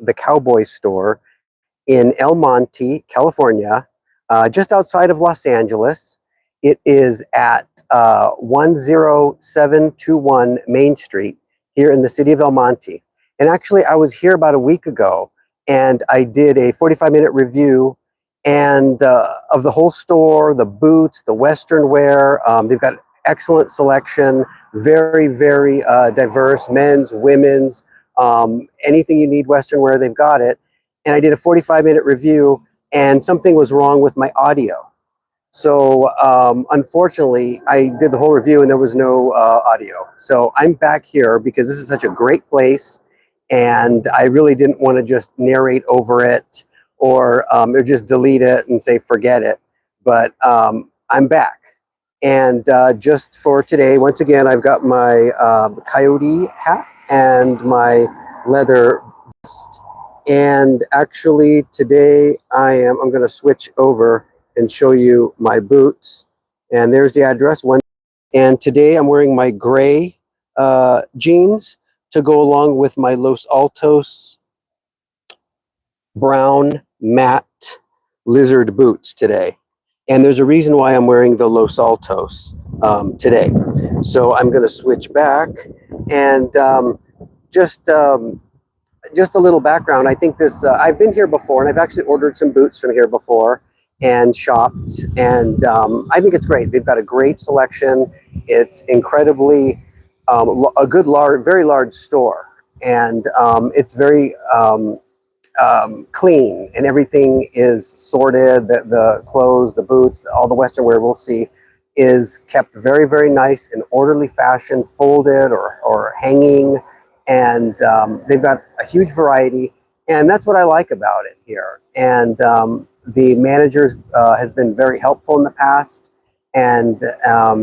The Cowboy Store in El Monte, California, just outside of Los Angeles. It is at 10721 Main Street here in the city of El Monte. And actually, I was here about a week ago, and I did a 45-minute review and of the whole store, the boots, the Western wear. They've got excellent selection, very, very diverse, men's, women's, anything you need Western wear, they've got it. And I did a 45-minute review, and something was wrong with my audio. So unfortunately, I did the whole review and there was no audio. So I'm back here because this is such a great place, and I really didn't want to just narrate over it or just delete it and say forget it. But I'm back. And just for today, once again, I've got my coyote hat and my leather vest. And actually today I'm going to switch over and show you my boots. And there's the address. And today I'm wearing my gray jeans to go along with my Los Altos brown matte lizard boots today. And there's a reason why I'm wearing the Los Altos today. So I'm going to switch back and just a little background. I think this, I've been here before, and I've actually ordered some boots from here before and shopped, and I think it's great. They've got a great selection. It's incredibly a good, very large store, and it's very clean, and everything is sorted. The clothes, the boots, all the Western wear we'll see is kept very, very nice in orderly fashion, folded or hanging. And they've got a huge variety, and that's what I like about it here. And the manager has been very helpful in the past, and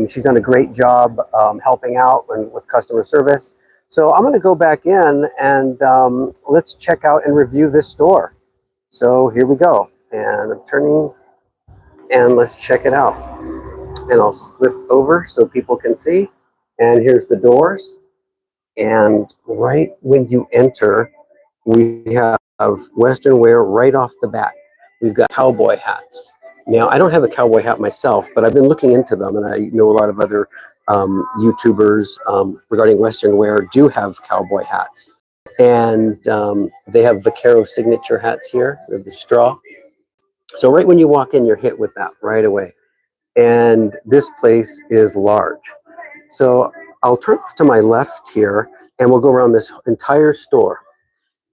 she's done a great job helping out with customer service. So I'm going to go back in and let's check out and review this store. So here we go, and I'm turning, and let's check it out. And I'll flip over so people can see. And here's the doors. And right when you enter, we have Western wear right off the bat. We've got cowboy hats. Now, I don't have a cowboy hat myself, but I've been looking into them, and I know a lot of other YouTubers regarding Western wear do have cowboy hats. And they have Vaquero Signature hats here with the straw. So right when you walk in, you're hit with that right away. And this place is large. So I'll turn off to my left here, and we'll go around this entire store.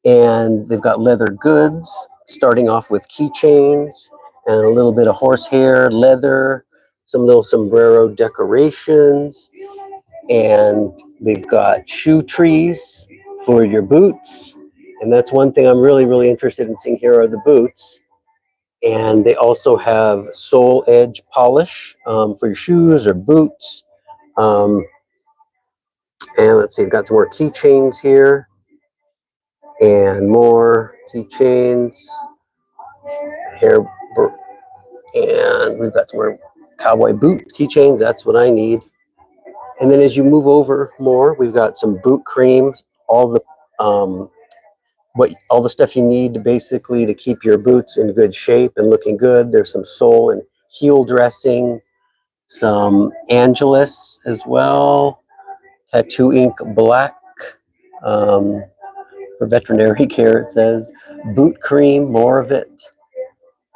And they've got leather goods, starting off with keychains and a little bit of horsehair, leather, some little sombrero decorations. And they've got shoe trees for your boots. And that's one thing I'm really, really interested in seeing here are the boots. And they also have sole edge polish for your shoes or boots. And let's see, we've got some more keychains here. And more keychains. Hair. And we've got some more cowboy boot keychains. That's what I need. And then as you move over more, we've got some boot creams, all the stuff you need basically to keep your boots in good shape and looking good. There's some sole and heel dressing, some Angelus as well, tattoo ink black, for veterinary care it says, boot cream, more of it.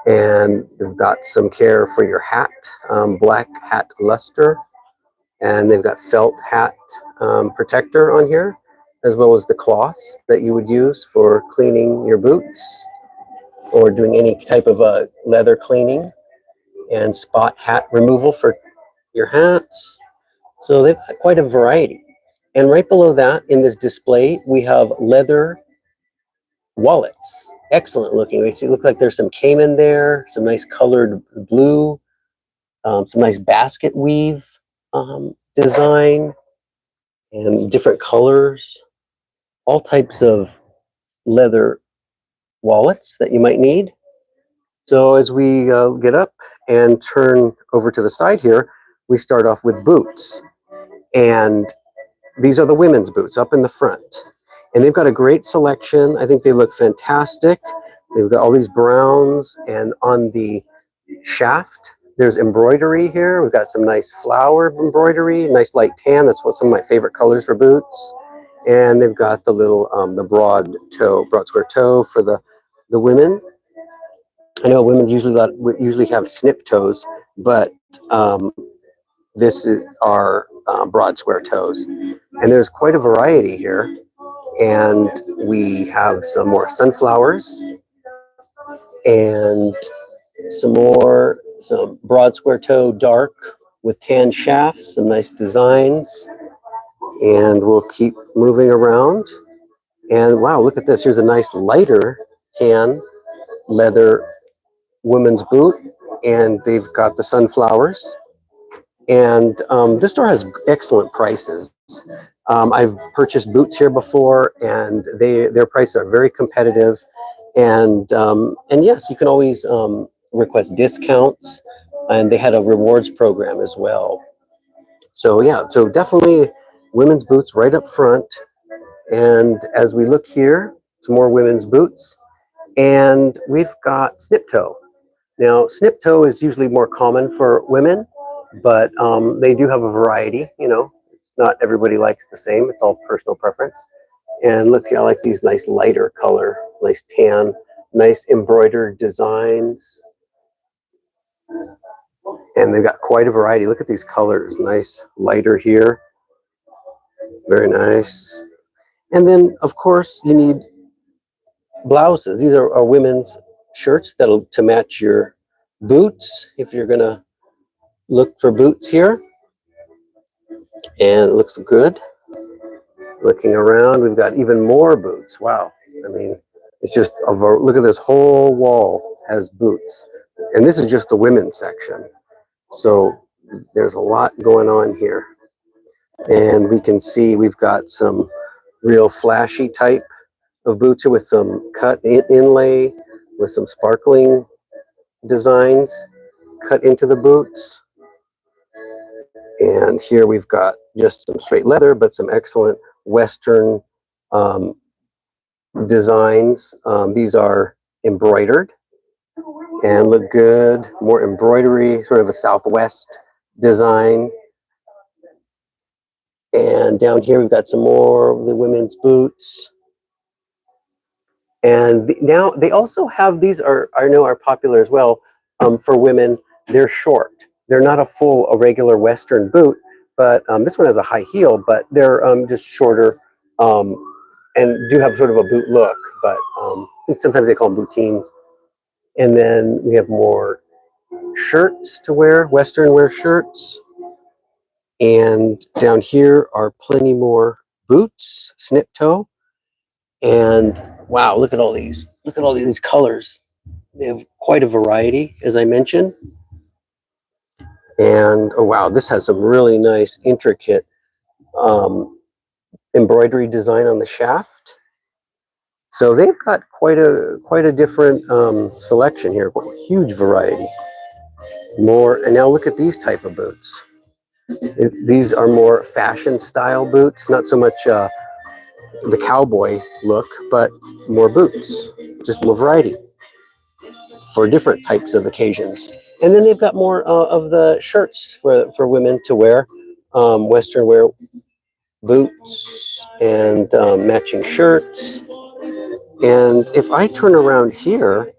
And they've got some care for your hat, black hat luster. And they've got felt hat protector on here, as well as the cloths that you would use for cleaning your boots or doing any type of leather cleaning, and spot hat removal for your hats. So they've got quite a variety. And right below that in this display, we have leather wallets. Excellent looking. We see, look like there's some cayman there, some nice colored blue, some nice basket weave design, and different colors, all types of leather wallets that you might need. So as we get up and turn over to the side here, we start off with boots. And these are the women's boots up in the front. And they've got a great selection. I think they look fantastic. They've got all these browns, and on the shaft, there's embroidery here. We've got some nice flower embroidery, nice light tan. That's what some of my favorite colors for boots. And they've got the little, the broad square toe for the women. I know women usually have snip toes, but this is our broad square toes. And there's quite a variety here. And we have some more sunflowers and some broad square toe dark with tan shafts, some nice designs. And we'll keep moving around. And wow, look at this. Here's a nice lighter tan leather women's boot. And they've got the sunflowers. And this store has excellent prices. I've purchased boots here before, and their prices are very competitive. And yes, you can always request discounts, and they had a rewards program as well. So yeah, so definitely women's boots right up front. And as we look here, some more women's boots, and we've got snip toe. Now, snip toe is usually more common for women, but they do have a variety. You know, it's not everybody likes the same. It's all personal preference. And look, I like these nice lighter color, nice tan, nice embroidered designs. And they've got quite a variety. Look at these colors, nice lighter here. Very nice. And then, of course, you need blouses. These are women's shirts to match your boots if you're going to look for boots here. And it looks good. Looking around, we've got even more boots. Wow. I mean, it's just look at this whole wall has boots. And this is just the women's section. So there's a lot going on here. And we can see we've got some real flashy type of boots here with some cut inlay, with some sparkling designs cut into the boots. And here we've got just some straight leather, but some excellent Western designs. These are embroidered and look good. More embroidery, sort of a Southwest design. And down here we've got some more of the women's boots. And now they also have, these I know are popular as well for women. They're short. They're not a regular Western boot, but this one has a high heel, but they're just shorter and do have sort of a boot look, but sometimes they call them bootines. And then we have more shirts to wear, Western wear shirts. And down here are plenty more boots, snip toe. And wow, look at all these. Look at all these colors. They have quite a variety, as I mentioned. And oh wow, this has some really nice, intricate embroidery design on the shaft. So they've got quite a different selection here. Huge variety. More, and now look at these type of boots. These are more fashion style boots, not so much the cowboy look, but more boots, just more variety for different types of occasions. And then they've got more of the shirts for women to wear, Western wear boots and matching shirts. And if I turn around here,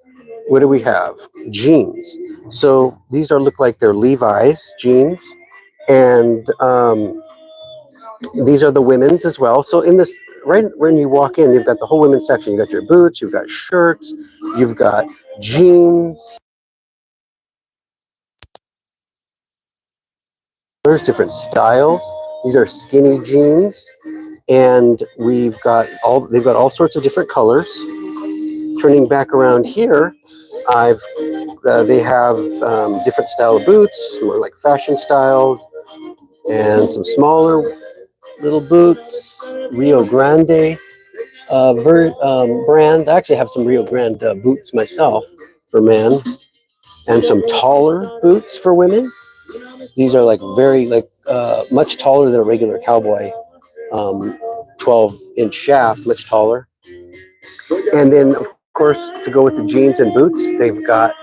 what do we have? Jeans. So these look like they're Levi's jeans, and these are the women's as well. So in this, right when you walk in, you've got the whole women's section. You've got your boots, you've got shirts, you've got jeans. There's different styles. These are skinny jeans, and they've got all sorts of different colors. Turning back around here, they have different style of boots, more like fashion style, and some smaller little boots. Rio Grande brand. I actually have some Rio Grande boots myself for men, and some taller boots for women. These are like much taller than a regular cowboy 12-inch shaft, much taller. And then, of course, to go with the jeans and boots, they've got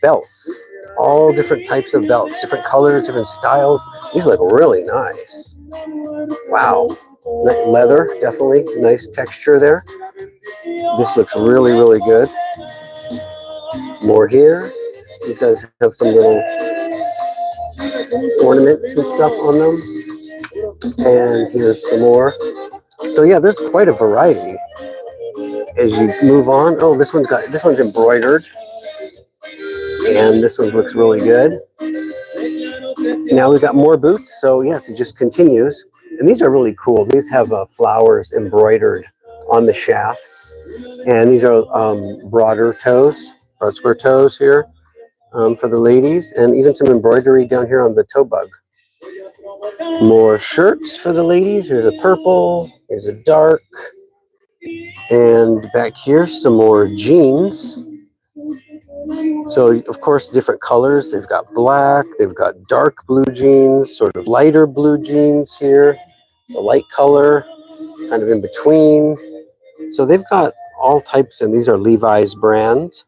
belts. All different types of belts, different colors, different styles. These look really nice. Wow. Leather, definitely. Nice texture there. This looks really, really good. More here. These guys have some little ornaments and stuff on them. And here's some more. So yeah, there's quite a variety. As you move on, oh, this one's embroidered, and this one looks really good. Now we've got more boots, so yes, it just continues. And these are really cool. These have flowers embroidered on the shafts, and these are broad square toes here for the ladies, and even some embroidery down here on the toe bug. More shirts for the ladies. Here's a purple, here's a dark, and back here some more jeans. So of course different colors. They've got black, they've got dark blue jeans, sort of lighter blue jeans here, the light color, kind of in between. So they've got all types, and these are Levi's brand.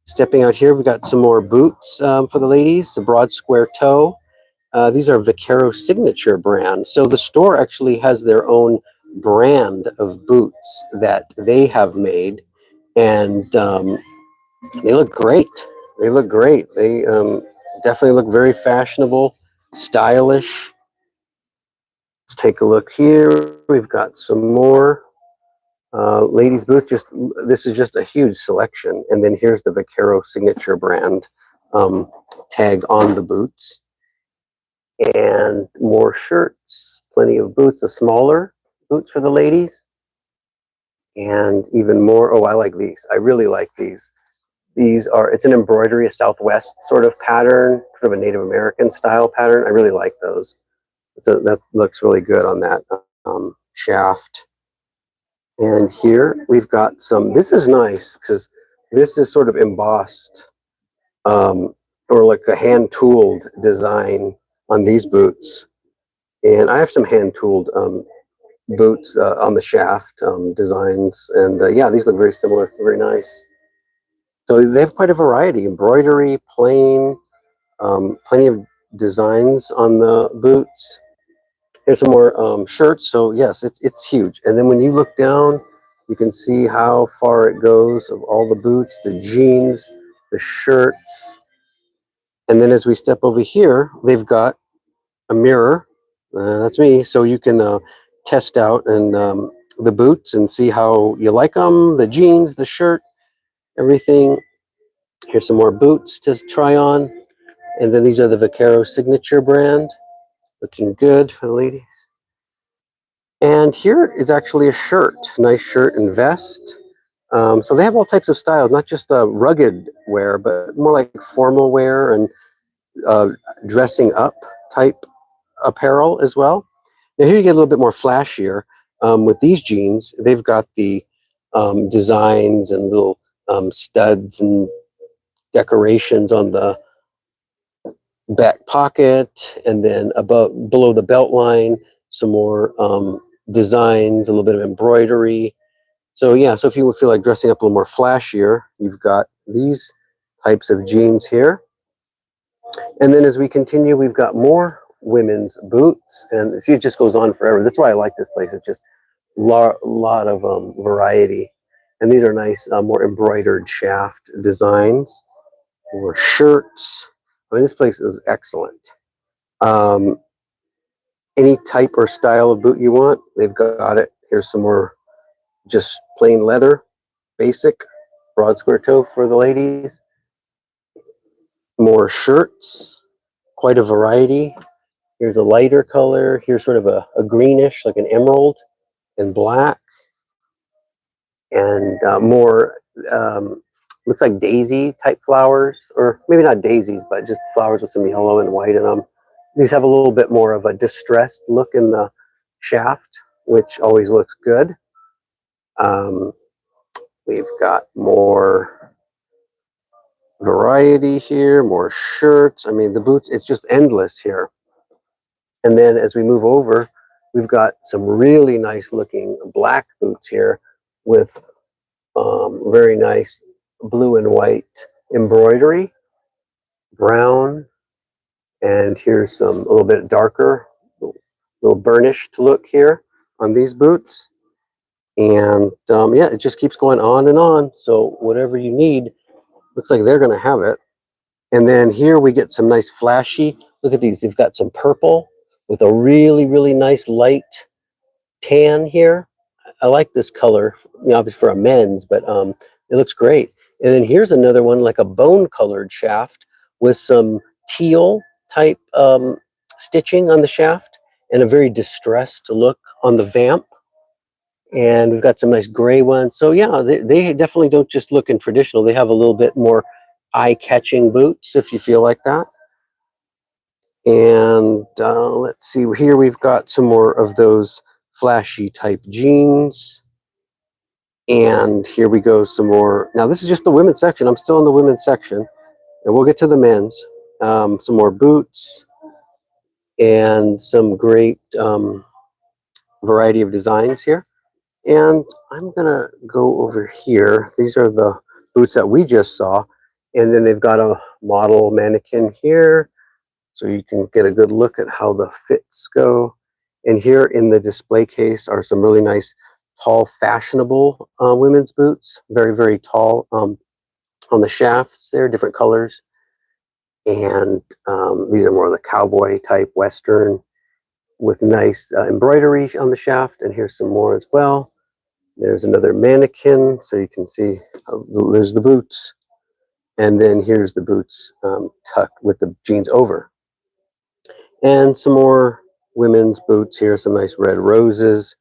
Stepping out here, we've got some more boots for the ladies, the broad square toe. These are Vaquero Signature brand. So the store actually has their own brand of boots that they have made, and they look great. They look great. They definitely look very fashionable, stylish. Let's take a look here. We've got some more ladies' boots. This is just a huge selection. And then here's the Vaquero Signature brand tag on the boots. And more shirts, plenty of boots, the smaller boots for the ladies. And even more, oh, I like these. I really like these. It's an embroidery, a Southwest sort of pattern, sort of a Native American style pattern. I really like those. That looks really good on that shaft. And here we've got some, this is nice because this is sort of embossed or like a hand-tooled design on these boots. And I have some hand-tooled boots on the shaft designs. And yeah, these look very similar, very nice. So they have quite a variety, embroidery, plain, plenty of designs on the boots. Here's some more shirts. So yes, it's huge. And then when you look down, you can see how far it goes of all the boots, the jeans, the shirts. And then as we step over here, they've got a mirror. That's me. So you can test out the boots and see how you like them, the jeans, the shirt, everything. Here's some more boots to try on. And then these are the Vaquero Signature brand. Looking good for the lady. And here is actually a shirt. Nice shirt and vest. So they have all types of styles, not just rugged wear, but more like formal wear and dressing up type apparel as well. Now here you get a little bit more flashier. With these jeans, they've got the designs and little studs and decorations on the back pocket, and then below the belt line, some more designs, a little bit of embroidery. So yeah, so if you would feel like dressing up a little more flashier, you've got these types of jeans here. And then as we continue, we've got more women's boots, and see, it just goes on forever. That's why I like this place. It's just a lot of variety. And these are nice, more embroidered shaft designs. More shirts. I mean, this place is excellent. Any type or style of boot you want, they've got it. Here's some more just plain leather, basic, broad square toe for the ladies. More shirts, quite a variety. Here's a lighter color. Here's sort of a greenish, like an emerald and black. And more, looks like daisy type flowers, or maybe not daisies, but just flowers with some yellow and white in them. These have a little bit more of a distressed look in the shaft, which always looks good. We've got more variety here, more shirts. I mean, the boots, it's just endless here. And then as we move over, We've got some really nice looking black boots here with very nice blue and white embroidery, brown, and here's some a little bit darker, little burnished look here on these boots. And yeah, it just keeps going on and on. So whatever you need, looks like they're going to have it. And then here we get some nice flashy. Look at these. They've got some purple with a really, really nice light tan here. I like this color, you know, obviously for a men's, but it looks great. And then here's another one, like a bone colored shaft with some teal type stitching on the shaft and a very distressed look on the vamp. And we've got some nice gray ones. So yeah, they definitely don't just look in traditional. They have a little bit more eye-catching boots if you feel like that. And let's see, here we've got some more of those flashy type jeans. And here we go, some more. Now this is just the women's section. I'm still in the women's section, and we'll get to the men's. Some more boots and some great variety of designs here. And I'm gonna go over here. These are the boots that we just saw. And then they've got a model mannequin here, so you can get a good look at how the fits go. And here in the display case are some really nice, tall, fashionable women's boots. Very, very tall on the shafts there, different colors. And these are more of the cowboy type Western with nice embroidery on the shaft. And here's some more as well. There's another mannequin, so you can see there's the boots. And then here's the boots tucked with the jeans over. And some more women's boots here, some nice red roses.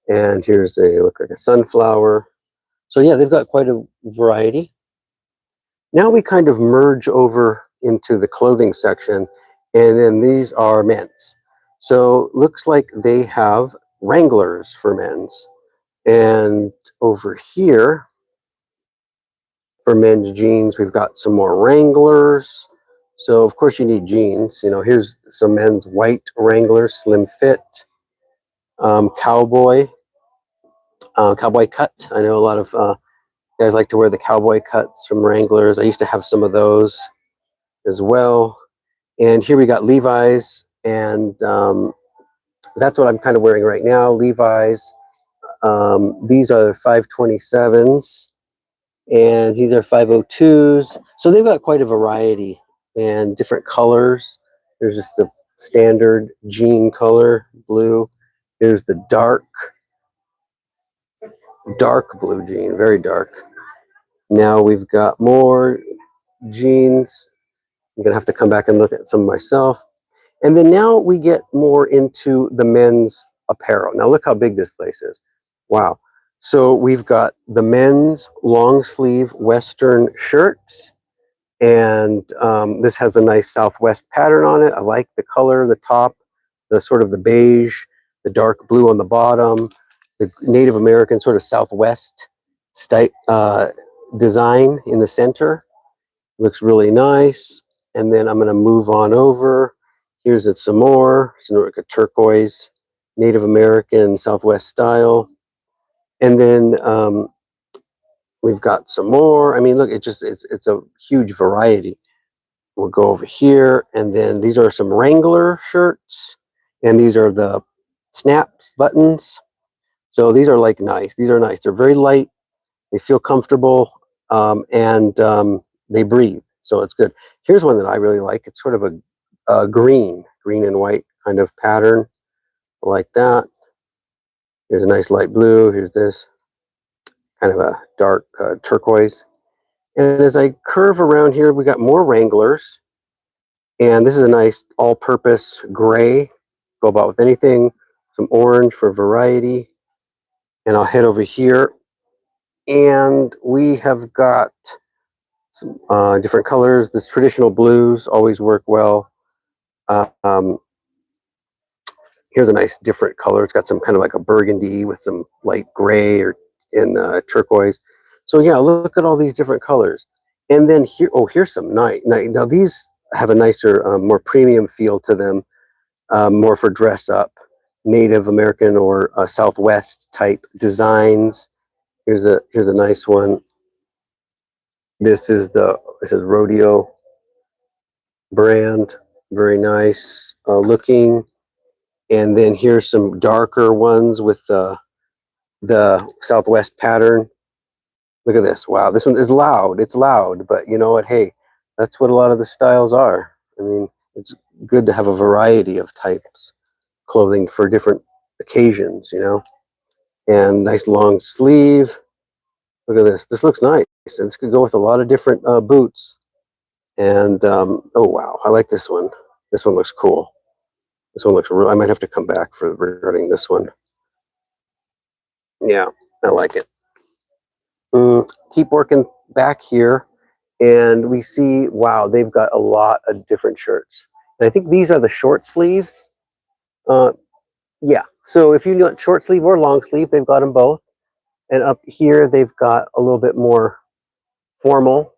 And here's look like a sunflower. So yeah, they've got quite a variety. Now we kind of merge over into the clothing section, and then these are men's. So looks like they have Wranglers for men's. And over here, for men's jeans, we've got some more Wranglers. So of course you need jeans. You know, here's some men's white Wranglers, slim fit, cowboy cut. I know a lot of guys like to wear the cowboy cuts from Wranglers. I used to have some of those as well. And here we got Levi's, and that's what I'm kind of wearing right now, Levi's. These are 527s, and these are 502s. So they've got quite a variety and different colors. There's just the standard jean color, blue. Here's the dark blue jean, very dark. Now we've got more jeans. I'm gonna have to come back and look at some myself. And then now we get more into the men's apparel. Now look how big this place is. Wow. So we've got the men's long sleeve Western shirts. And this has a nice Southwest pattern on it. I like the color, the top, the sort of the beige, the dark blue on the bottom, the Native American sort of Southwest design in the center. Looks really nice. And then I'm going to move on over. Here's it some more. It's like a turquoise, Native American Southwest style. And then we've got some more. I mean, look, it's a huge variety. We'll go over here, and then these are some Wrangler shirts, and these are the snaps buttons. So these are like nice. These are nice. They're very light. They feel comfortable, and they breathe. So it's good. Here's one that I really like. It's sort of a green and white kind of pattern, like that. Here's a nice light blue. Here's this kind of a dark turquoise. And as I curve around here, we got more Wranglers. And this is a nice all-purpose gray. Go about with anything. Some orange for variety. And I'll head over here. And we have got some different colors. This traditional blues always work well. Here's a nice different color. It's got some kind of like a burgundy with some light gray or in turquoise. So yeah, look at all these different colors. And then here, oh, here's some nice. Now these have a nicer, more premium feel to them, more for dress up. Native American or Southwest type designs. Here's a nice one. This is Rodeo brand, very nice looking. And then here's some darker ones with the Southwest pattern. Look at this. Wow, this one is loud. It's loud, but you know what? Hey, that's what a lot of the styles are. I mean, it's good to have a variety of types clothing for different occasions, you know. And nice long sleeve. Look at this. This looks nice. And this could go with a lot of different boots. And oh wow, I like this one. This one looks cool. This one looks real. I might have to come back for regarding this one. Yeah, I like it. Keep working back here, and we see, wow, they've got a lot of different shirts. And I think these are the short sleeves. Yeah, so if you want short sleeve or long sleeve, they've got them both. And up here, they've got a little bit more formal.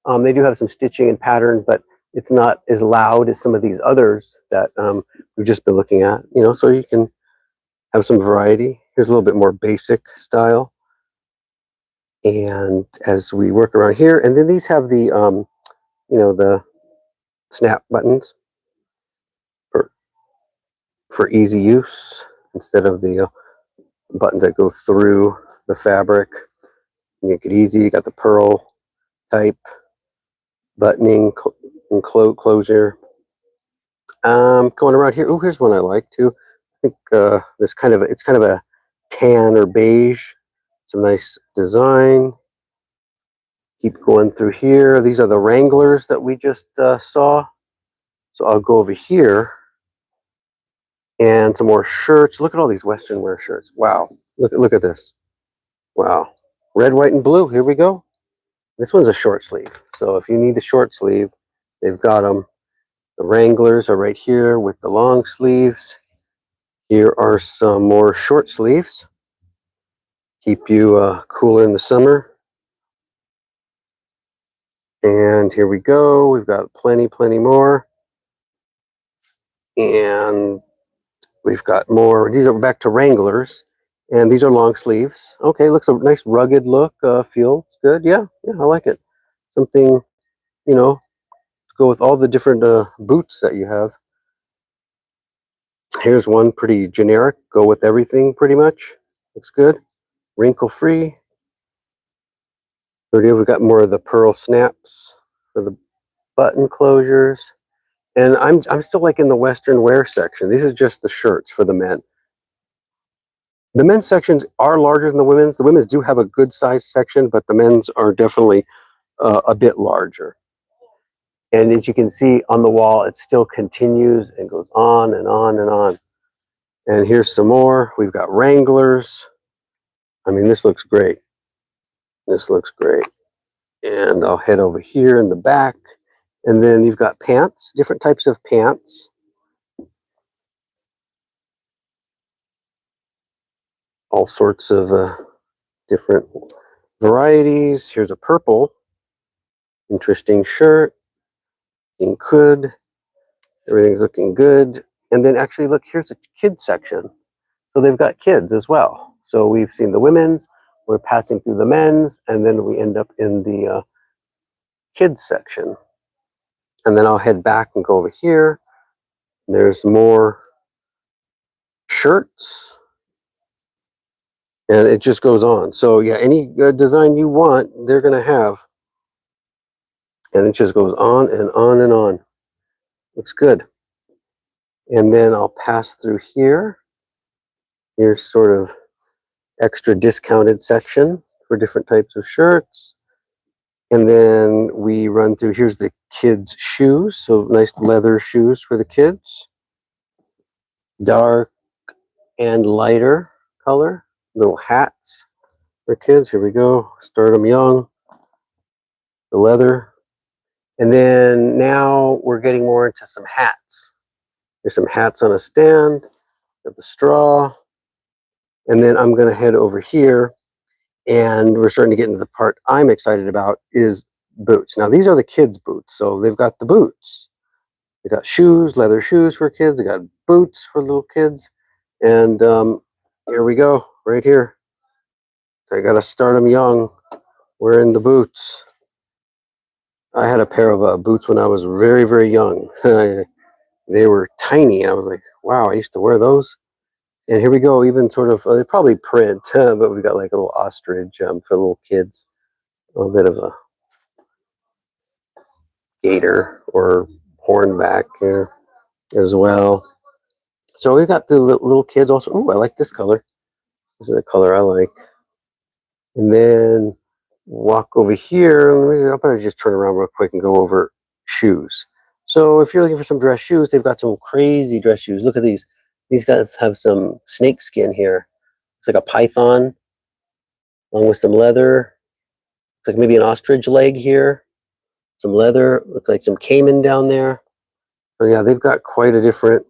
They do have some stitching and pattern, but it's not as loud as some of these others that we've just been looking at, you know, so you can have some variety. Here's a little bit more basic style. And as we work around here, and then these have the, you know, the snap buttons for easy use instead of the buttons that go through the fabric. Make it easy. You got the pearl type buttoning and closure. Going around here. Oh, here's one I like too. I think it's kind of a tan or beige. Some nice design. Keep going through here. These are the Wranglers that we just saw. So I'll go over here and some more shirts. Look at all these Western wear shirts. Wow. Look at this. Wow. Red, white, and blue. Here we go. This one's a short sleeve. So if you need a short sleeve, they've got them. The Wranglers are right here with the long sleeves. Here are some more short sleeves. Keep you cool in the summer. And here we go. We've got plenty more. And we've got more. These are back to Wranglers. And these are long sleeves. Okay, looks a nice rugged look. Feels good. Yeah, I like it. Something, you know, to go with all the different boots that you have. Here's one pretty generic. Go with everything pretty much. Looks good. Wrinkle free. We've got more of the pearl snaps for the button closures. And I'm still like in the Western wear section. This is just the shirts for the men. The men's sections are larger than the women's. The women's do have a good size section, but the men's are definitely a bit larger. And as you can see on the wall, it still continues and goes on and on and on. And here's some more. We've got Wranglers. I mean, this looks great. This looks great. And I'll head over here in the back. And then you've got pants, different types of pants. All sorts of different varieties. Here's a purple. Interesting shirt. Looking good. Everything's looking good. And then actually, look, here's a kids section. So they've got kids as well. So we've seen the women's, we're passing through the men's, and then we end up in the kids section. And then I'll head back and go over here. There's more shirts. And it just goes on. So yeah, any design you want, they're going to have. And it just goes on and on and on. Looks good. And then I'll pass through here. Here's sort of extra discounted section for different types of shirts. And then we run through, here's the kids' shoes. So nice leather shoes for the kids. Dark and lighter color. Little hats for kids. Here we go. Start them young. The leather. And then now we're getting more into some hats. There's some hats on a stand. Got the straw. And then I'm going to head over here. And we're starting to get into the part I'm excited about is boots. Now, these are the kids' boots. So they've got the boots. They got shoes, leather shoes for kids. They got boots for little kids. And here we go, right here. I got to start them young. Wearing the boots. I had a pair of boots when I was very, very young. They were tiny. I was like, wow, I used to wear those. And here we go, even sort of, they probably print, but we got like a little ostrich for little kids. A little bit of a gator or hornback here as well. So we got the little kids also. Oh, I like this color. This is the color I like. And then walk over here. I'll probably just turn around real quick and go over shoes. So if you're looking for some dress shoes, they've got some crazy dress shoes. Look at these. These guys have some snake skin here. It's like a python along with some leather. It's like maybe an ostrich leg here. Some leather. Looks like some caiman down there. So yeah, they've got quite a different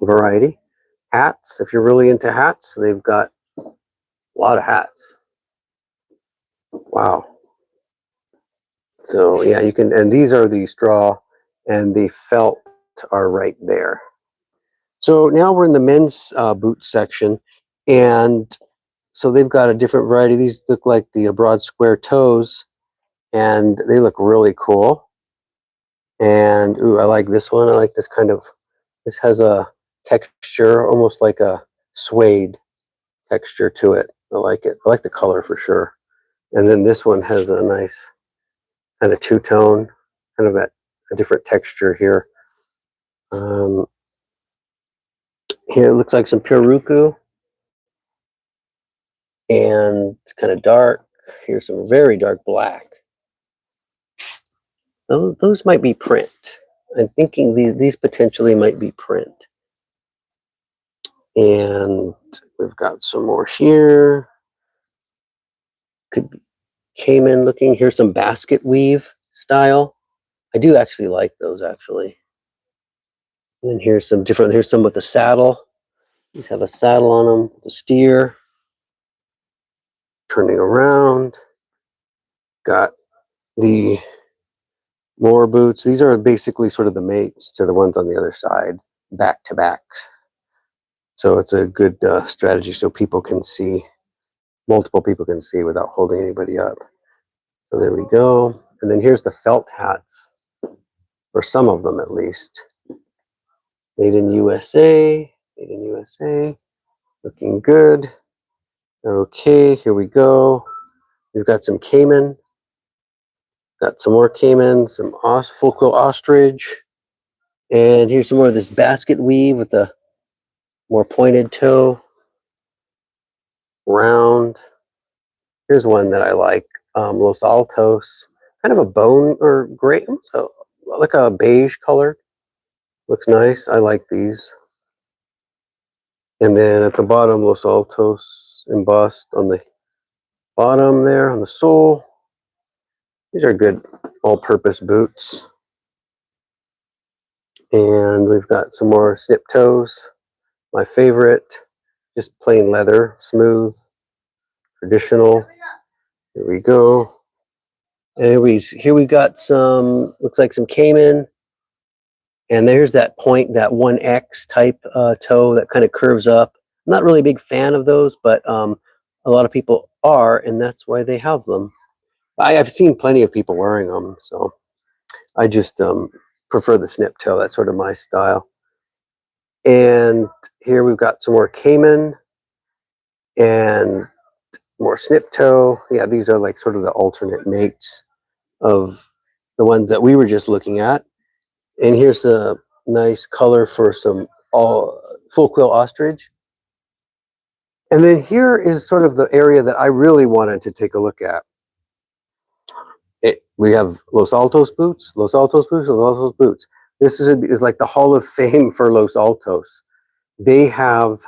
variety. Hats. If you're really into hats, they've got a lot of hats. Wow. So yeah, you can, and these are the straw and the felt are right there. So now we're in the men's boot section, and so they've got a different variety. These look like the broad square toes, and they look really cool. And ooh, I like this one. I like this kind of, this has a texture, almost like a suede texture to it. I like it. I like the color for sure. And then this one has a nice kind of two-tone, kind of a different texture here. Here it looks like some Puruku, and it's kind of dark. Here's some very dark black. Those might be print. I'm thinking these potentially might be print. And we've got some more here. Could be caiman looking. Here's some basket weave style. I do actually like those actually. And then here's some different, here's some with a saddle. These have a saddle on them, the steer. Turning around. Got the more boots. These are basically sort of the mates to the ones on the other side, back to backs. So it's a good strategy so people can see, multiple people can see without holding anybody up. So there we go. And then here's the felt hats, or some of them at least. Made in USA, made in USA, looking good. Okay, here we go. We've got some caiman. Got some more caiman, some full quill ostrich. And here's some more of this basket weave with the more pointed toe. Round. Here's one that I like. Los Altos. Kind of a bone or gray, so like a beige color. Looks nice. I like these. And then at the bottom, Los Altos embossed on the bottom there, on the sole. These are good all-purpose boots. And we've got some more snip toes. My favorite, just plain leather, smooth, traditional. Here we go. Anyways, here we got some, looks like some caiman. And there's that point, that 1X type toe that kind of curves up. I'm not really a big fan of those, but a lot of people are, and that's why they have them. I've seen plenty of people wearing them, so I just prefer the snip toe. That's sort of my style. And here we've got some more caiman and more snip toe. Yeah, these are like sort of the alternate mates of the ones that we were just looking at. And here's a nice color for some full quill ostrich. And then here is sort of the area that I really wanted to take a look at. We have Los Altos boots, Los Altos boots, Los Altos boots. This is like the Hall of Fame for Los Altos. They have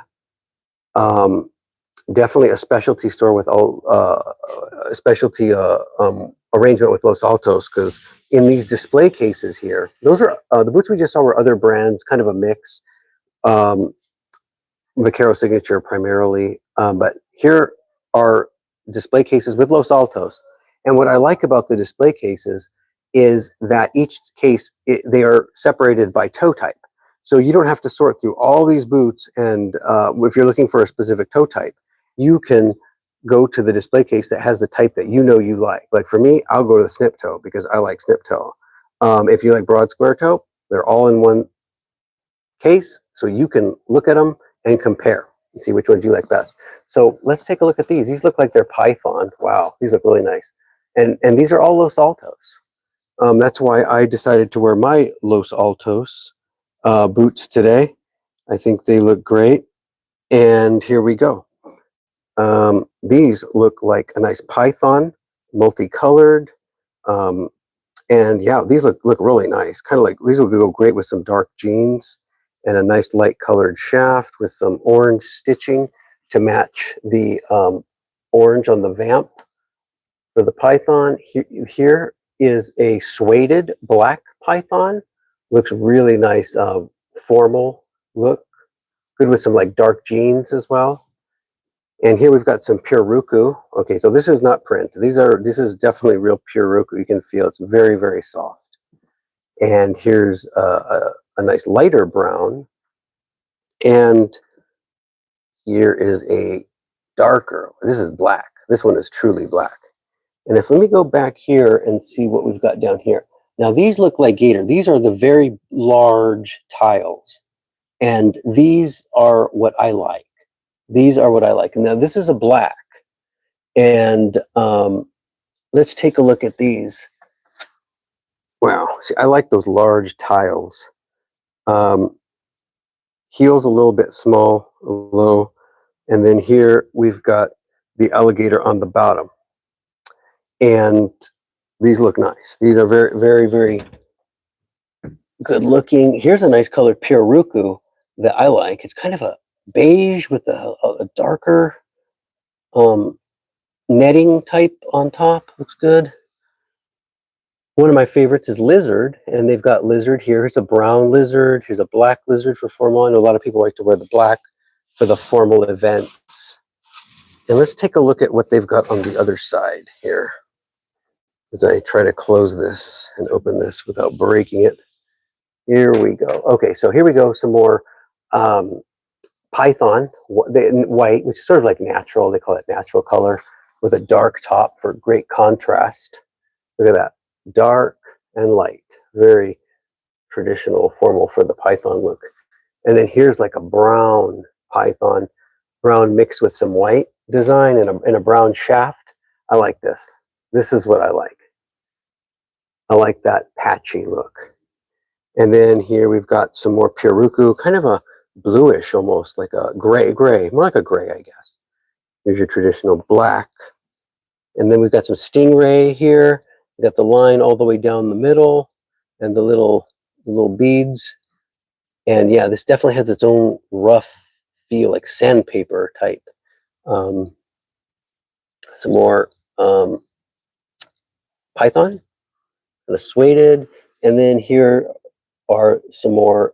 definitely a specialty store with a specialty arrangement with Los Altos, because in these display cases here, those are the boots we just saw were other brands, kind of a mix. Vaquero Signature primarily, but here are display cases with Los Altos. And what I like about the display cases is that each case, they are separated by toe type. So you don't have to sort through all these boots, and if you're looking for a specific toe type, you can go to the display case that has the type that you know you like. Like for me, I'll go to the snip toe because I like snip toe. If you like broad square toe, they're all in one case, so you can look at them and compare and see which ones you like best. So let's take a look at these. These look like they're Python. Wow, these look really nice. And these are all Los Altos. That's why I decided to wear my Los Altos boots today. I think they look great. And here we go. These look like a nice Python, multicolored. And yeah, these look really nice. Kind of like, these will go great with some dark jeans and a nice light colored shaft with some orange stitching to match the orange on the vamp. For the Python, here is a suede black Python. Looks really nice, formal look. Good with some like dark jeans as well. And here we've got some pure Ruku. Okay, so this is not print. This is definitely real pure Ruku. You can feel it's very, very soft. And here's a nice lighter brown. And here is a darker. This is black. This one is truly black. And let me go back here and see what we've got down here. Now these look like gator. These are the very large tiles. And these are what I like. These are what I like. Now this is a black. And let's take a look at these. Wow, see, I like those large tiles. Heels a little bit small, low. And then here we've got the alligator on the bottom. And these look nice. These are very, very, very good looking. Here's a nice colored pure Ruku that I like. It's kind of a beige with a darker netting type on top. Looks good. One of my favorites is lizard, and they've got lizard here. Here's a brown lizard. Here's a black lizard for formal. I know a lot of people like to wear the black for the formal events. And let's take a look at what they've got on the other side here as I try to close this and open this without breaking it. Here we go. Okay, so here we go. Some more Python white, which is sort of like natural. They call it natural color with a dark top for great contrast. Look at that. Dark and light. Very traditional, formal for the Python look. And then here's like a brown Python, brown mixed with some white design and a brown shaft. I like this. This is what I like. I like that patchy look. And then here we've got some more pure Ruku, kind of a bluish almost, like a gray, more like a gray, I guess. Here's your traditional black. And then we've got some stingray here. We've got the line all the way down the middle and the little beads. And yeah, this definitely has its own rough feel, like sandpaper type. Some more Python, kind of suede. And then here are some more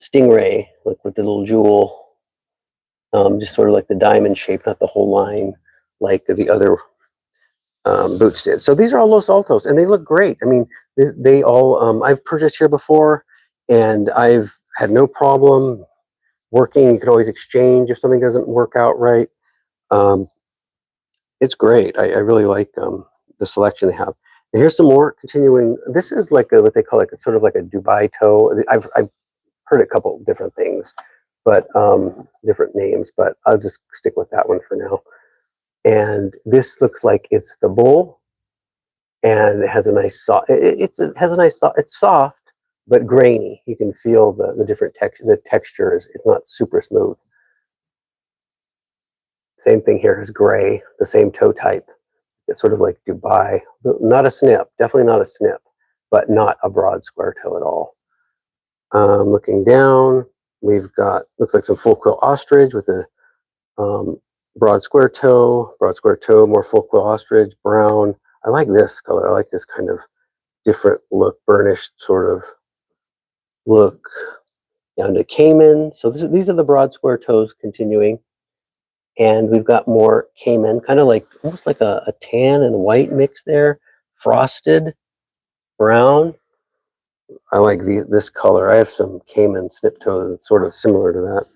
stingray, like with the little jewel, just sort of like the diamond shape, not the whole line like the other boots did. So these are all Los Altos, and they look great. I mean, they all, I've purchased here before, and I've had no problem working. You can always exchange if something doesn't work out right. It's great. I really like the selection they have. And here's some more continuing. This is like what they call like, it's sort of like a Dubai toe. I've heard a couple different things, but different names, but I'll just stick with that one for now. And this looks like it's the bull, and it has a nice soft. It has a nice soft. It's soft but grainy. You can feel the different texture. The texture is, it's not super smooth. Same thing here is gray, the same toe type. It's sort of like Dubai. Not a snip, definitely not a snip, but not a broad square toe at all. Looking down, we've got, looks like some full quill ostrich with a broad square toe, more full quill ostrich, brown. I like this color. I like this kind of different look, burnished sort of look. Down to Cayman. So these are the broad square toes continuing. And we've got more Cayman, kind of like, almost like a tan and white mix there. Frosted, brown. I like this color. I have some Cayman snip toe that's sort of similar to that.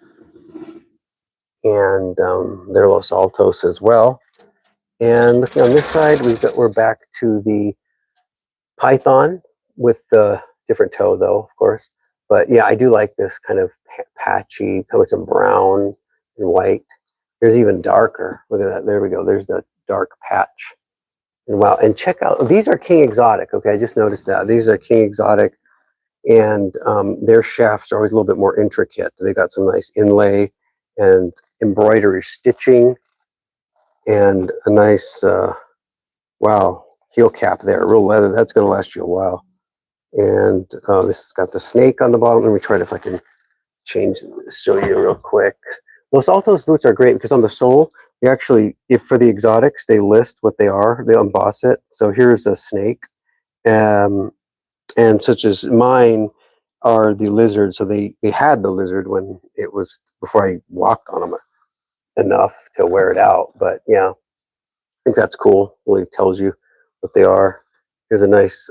And they're Los Altos as well. And looking on this side, we're back to the Python with the different toe, though, of course. But yeah, I do like this kind of patchy, come with some brown and white. There's even darker. Look at that. There we go. There's the dark patch. And wow. And check out, these are King Exotic. Okay, I just noticed that. These are King Exotic, and their shafts are always a little bit more intricate. They got some nice inlay and embroidery stitching, and a nice, wow, heel cap there. Real leather. That's going to last you a while. And this has got the snake on the bottom. Let me try it if I can change this, show you real quick. Los Altos boots are great because on the sole, they actually, if for the exotics, they list what they are. They emboss it. So here's a snake. And such as mine are the lizard. So they had the lizard when it was, before I walked on them enough to wear it out. But yeah, I think that's cool. Really tells you what they are. Here's a nice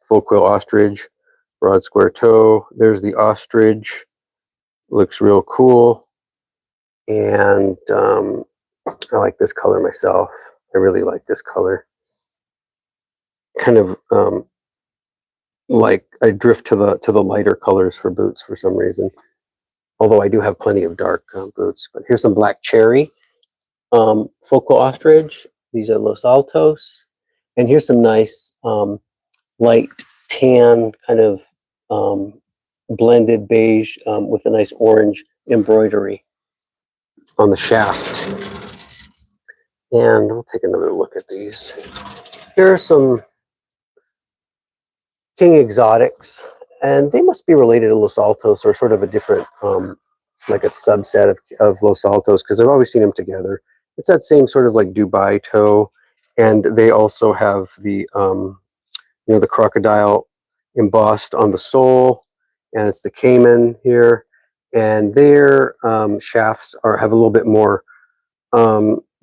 full quill ostrich, broad square toe. There's the ostrich. Looks real cool. And I like this color myself. I really like this color. Kind of like I drift to the lighter colors for boots for some reason. Although I do have plenty of dark boots. But here's some black cherry. Full quill ostrich. These are Los Altos. And here's some nice light tan kind of blended beige with a nice orange embroidery on the shaft. And we'll take another look at these. Here are some King Exotics, and they must be related to Los Altos, or sort of a different, like a subset of Los Altos, because I've always seen them together. It's that same sort of like Dubai toe, and they also have the, the crocodile embossed on the sole, and it's the Cayman here, and their shafts have a little bit more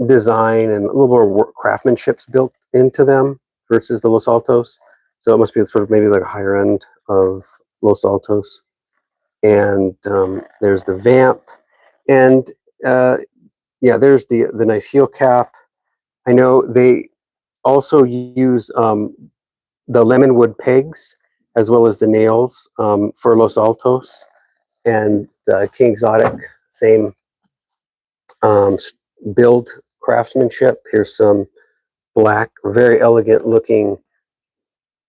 design and a little more craftsmanship built into them versus the Los Altos. So it must be sort of maybe like a higher end of Los Altos. And there's the vamp, and yeah, there's the nice heel cap. I know they also use the lemon wood pegs as well as the nails for Los Altos, and King Exotic, same build craftsmanship. Here's some black, very elegant looking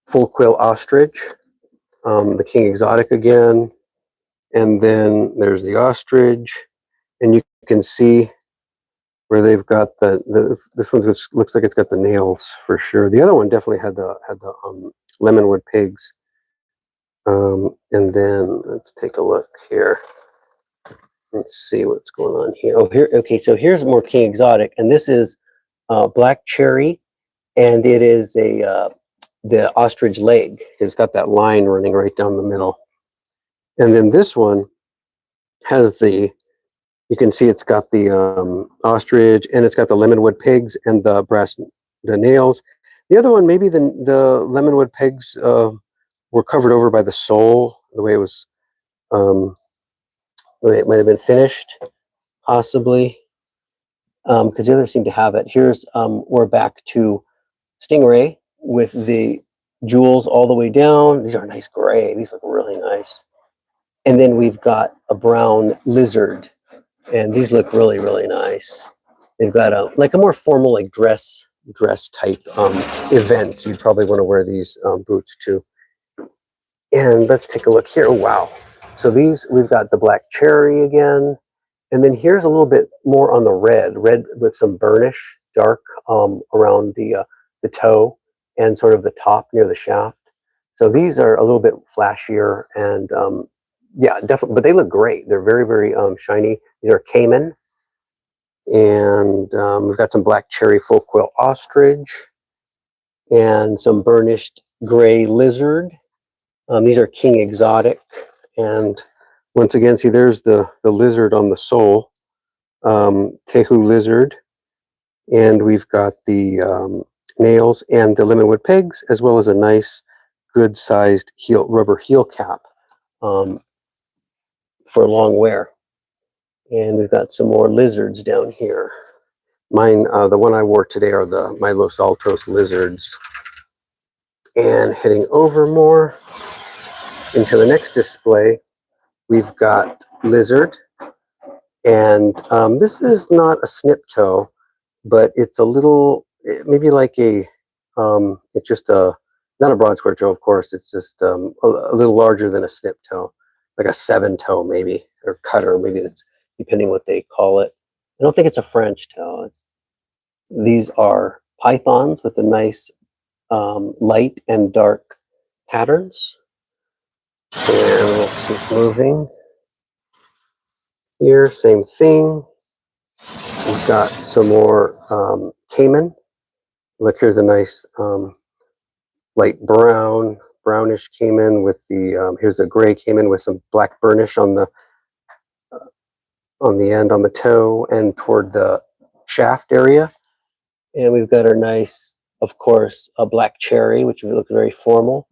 full quill ostrich, the King Exotic again, and then there's the ostrich, and you can see where they've got this one looks like it's got the nails for sure. The other one definitely had the lemonwood pigs. And then let's take a look here. Let's see what's going on here. Oh, here. Okay, so here's more King Exotic, and this is black cherry, and it is the ostrich leg. It's got that line running right down the middle. And then this one has you can see it's got the ostrich, and it's got the lemonwood pigs and the nails. The other one, maybe the lemonwood pigs were covered over by the sole, the way it was, the way it might have been finished, possibly, because the others seem to have it. Here's, we're back to Stingray with the jewels all the way down. These are nice gray. These look really nice. And then we've got a brown lizard, and these look really, really nice. They've got like a more formal, like dress type event. You'd probably want to wear these boots too. And let's take a look here. Oh, wow. So these, we've got the black cherry again. And then here's a little bit more on the red with some burnish, dark around the toe and sort of the top near the shaft. So these are a little bit flashier, and yeah, definitely, but they look great. They're very, very shiny. These are Cayman. And we've got some black cherry full quill ostrich and some burnished gray lizard. These are King Exotic. And once again, see, there's the lizard on the sole, Tehu lizard. And we've got the nails and the lemonwood pigs, as well as a nice good sized rubber heel cap for long wear. And we've got some more lizards down here. Mine, the one I wore today are my Los Altos lizards. And heading over more into the next display, we've got lizard. And this is not a snip toe, but it's a little, maybe like it's just not a broad square toe, of course. It's just a little larger than a snip toe, like a 7-toe maybe, or cutter, maybe that's depending what they call it. I don't think it's a French toe. These are pythons with a nice light and dark patterns. And we'll keep moving. Here, same thing. We've got some more caiman. Look, here's a nice light brownish caiman with the, here's a gray caiman with some black burnish on the end, on the toe and toward the shaft area. And we've got our nice, of course, a black cherry, which looks very formal.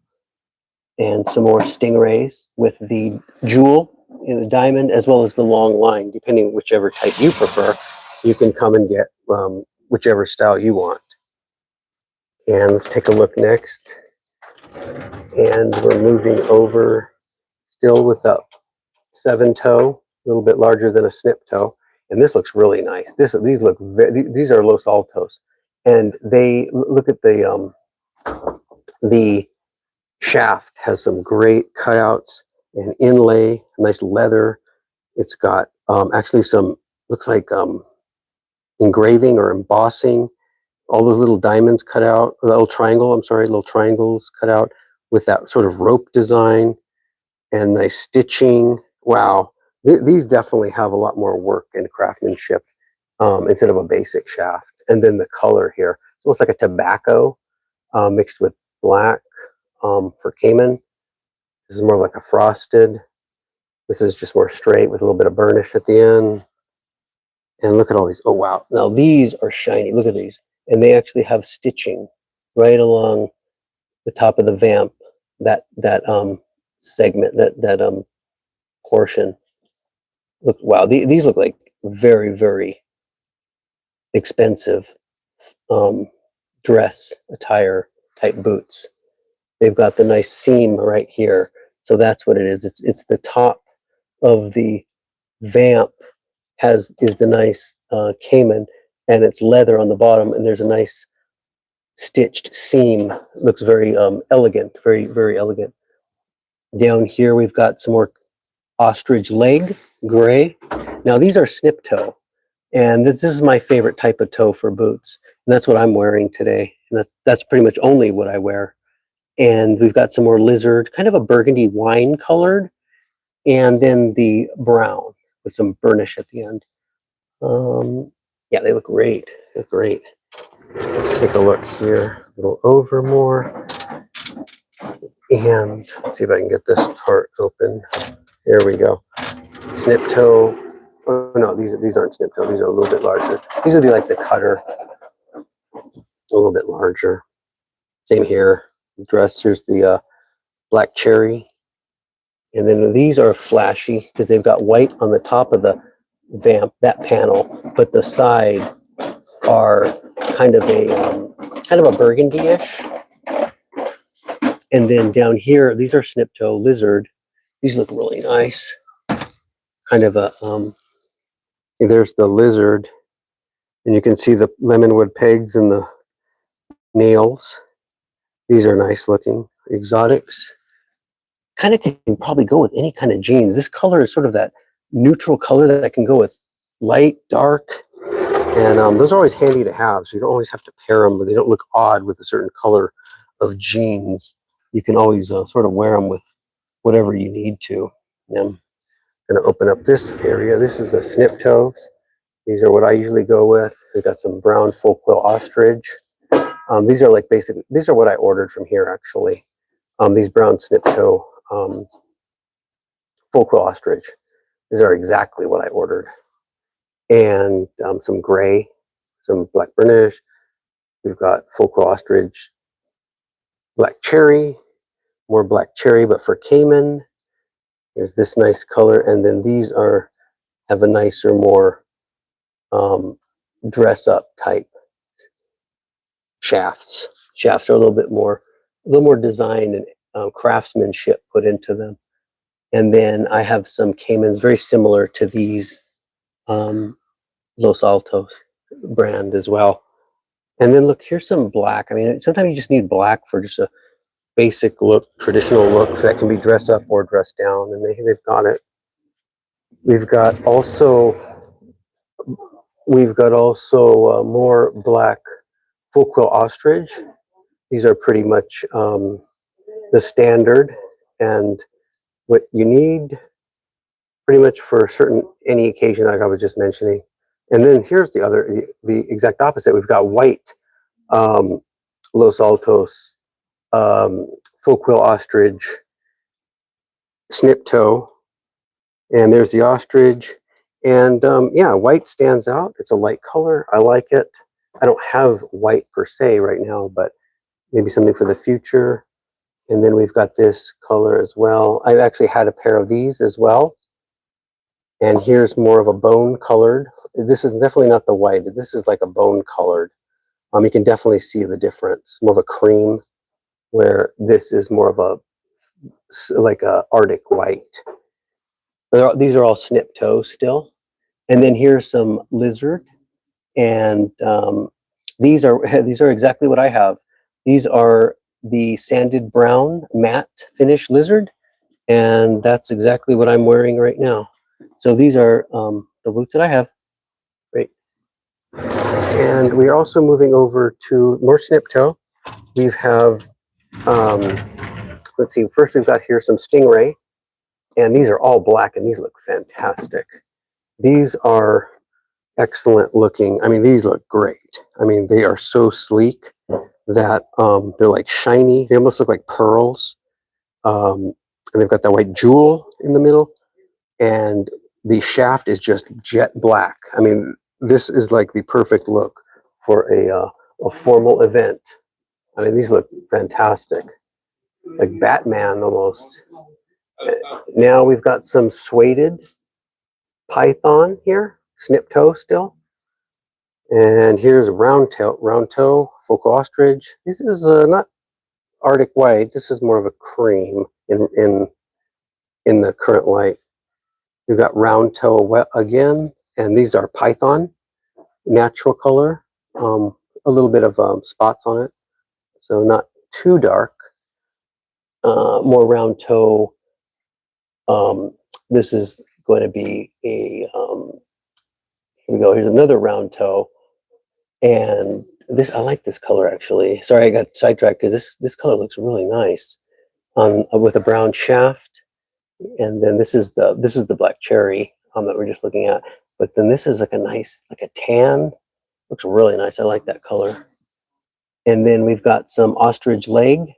And some more stingrays with the jewel in the diamond, as well as the long line, depending whichever type you prefer. You can come and get whichever style you want. And let's take a look next. And we're moving over still with a 7-toe, a little bit larger than a snip toe. And this looks really nice. These are Los Altos. And they look at the shaft has some great cutouts and inlay, nice leather. It's got actually some, looks like engraving or embossing. All those little diamonds cut out, or little triangles cut out with that sort of rope design and nice stitching. Wow, these definitely have a lot more work and craftsmanship instead of a basic shaft. And then the color here, it looks like a tobacco mixed with black for caiman. This is more like a frosted. This is just more straight with a little bit of burnish at the end. And look at all these. Oh, wow. Now these are shiny. Look at these. And they actually have stitching right along the top of the vamp, that segment, that portion. Look, wow. These look like very, very expensive dress attire type boots. They've got the nice seam right here. So that's what it is. It's the top of the vamp is the nice caiman, and it's leather on the bottom, and there's a nice stitched seam. It looks very elegant, very, very elegant. Down here we've got some more ostrich leg, gray. Now these are snip toe, and this is my favorite type of toe for boots, and that's what I'm wearing today. And that's pretty much only what I wear. And we've got some more lizard, kind of a burgundy wine colored, and then the brown with some burnish at the end. Yeah, they look great. They look great. Let's take a look here, a little over more. And let's see if I can get this part open. There we go. Snip toe. Oh no, these aren't snip toe. These are a little bit larger. These would be like the cutter, a little bit larger. Same here. Dress. Here's the black cherry. And then these are flashy because they've got white on the top of the vamp, that panel, but the side are kind of a burgundy-ish. And then down here, these are snip toe lizard. These look really nice. Kind of a there's the lizard, and you can see the lemonwood pegs and the nails. These are nice looking exotics. Kind of can probably go with any kind of jeans. This color is sort of that neutral color that can go with light, dark, and those are always handy to have. So you don't always have to pair them, but they don't look odd with a certain color of jeans. You can always sort of wear them with whatever you need to. And I'm going to open up this area. This is a snip toes. These are what I usually go with. We've got some brown full quill ostrich. These are like basically, these are what I ordered from here actually. These brown snip toe full quill ostrich. These are exactly what I ordered. And some gray, some black burnish. We've got full quill ostrich, black cherry. more black cherry, but for Cayman. There's this nice color, and then these have a nicer, more dress up type shafts. Shafts are a little more design and craftsmanship put into them. And then I have some Caymans very similar to these Los Altos brand as well. And then look, here's some black. I mean, sometimes you just need black for just a basic look, traditional look that can be dressed up or dressed down, and they've got it. We've got also more black full quill ostrich. These are pretty much the standard and what you need pretty much for any occasion like I was just mentioning. And then here's the exact opposite. We've got white Los Altos full quill ostrich snip toe, and there's the ostrich. And yeah, white stands out. It's a light color. I like it. I don't have white per se right now, but maybe something for the future. And then we've got this color as well. I've actually had a pair of these as well. And here's more of a bone colored. This is definitely not the white. This is like a bone colored. You can definitely see the difference. More of a cream, where this is more of like a Arctic white. These are all snip toes still. And then here's some lizard. And these are exactly what I have. These are the sanded brown matte finish lizard, and that's exactly what I'm wearing right now. So these are the boots that I have. Great. And we are also moving over to more snip toe. We have, let's see, first we've got here some Stingray, and these are all black, and these look fantastic. These are excellent looking. I mean, these look great. I mean, they are so sleek that they're like shiny. They almost look like pearls. And they've got that white jewel in the middle, and the shaft is just jet black. I mean, this is like the perfect look for a formal event. I mean, these look fantastic, like Batman almost. Now we've got some suede python here, snip toe still. And here's a round toe, focal ostrich. This is not Arctic white. This is more of a cream in the current light. We've got round toe again, and these are python, natural color, a little bit of spots on it, so not too dark. More round toe. This is going to be a. Here we go. Here's another round toe, and this I like this color actually. Sorry, I got sidetracked because this color looks really nice, with a brown shaft. And then this is the black cherry that we're just looking at. But then this is like a nice, like a tan. Looks really nice. I like that color. And then we've got some ostrich leg,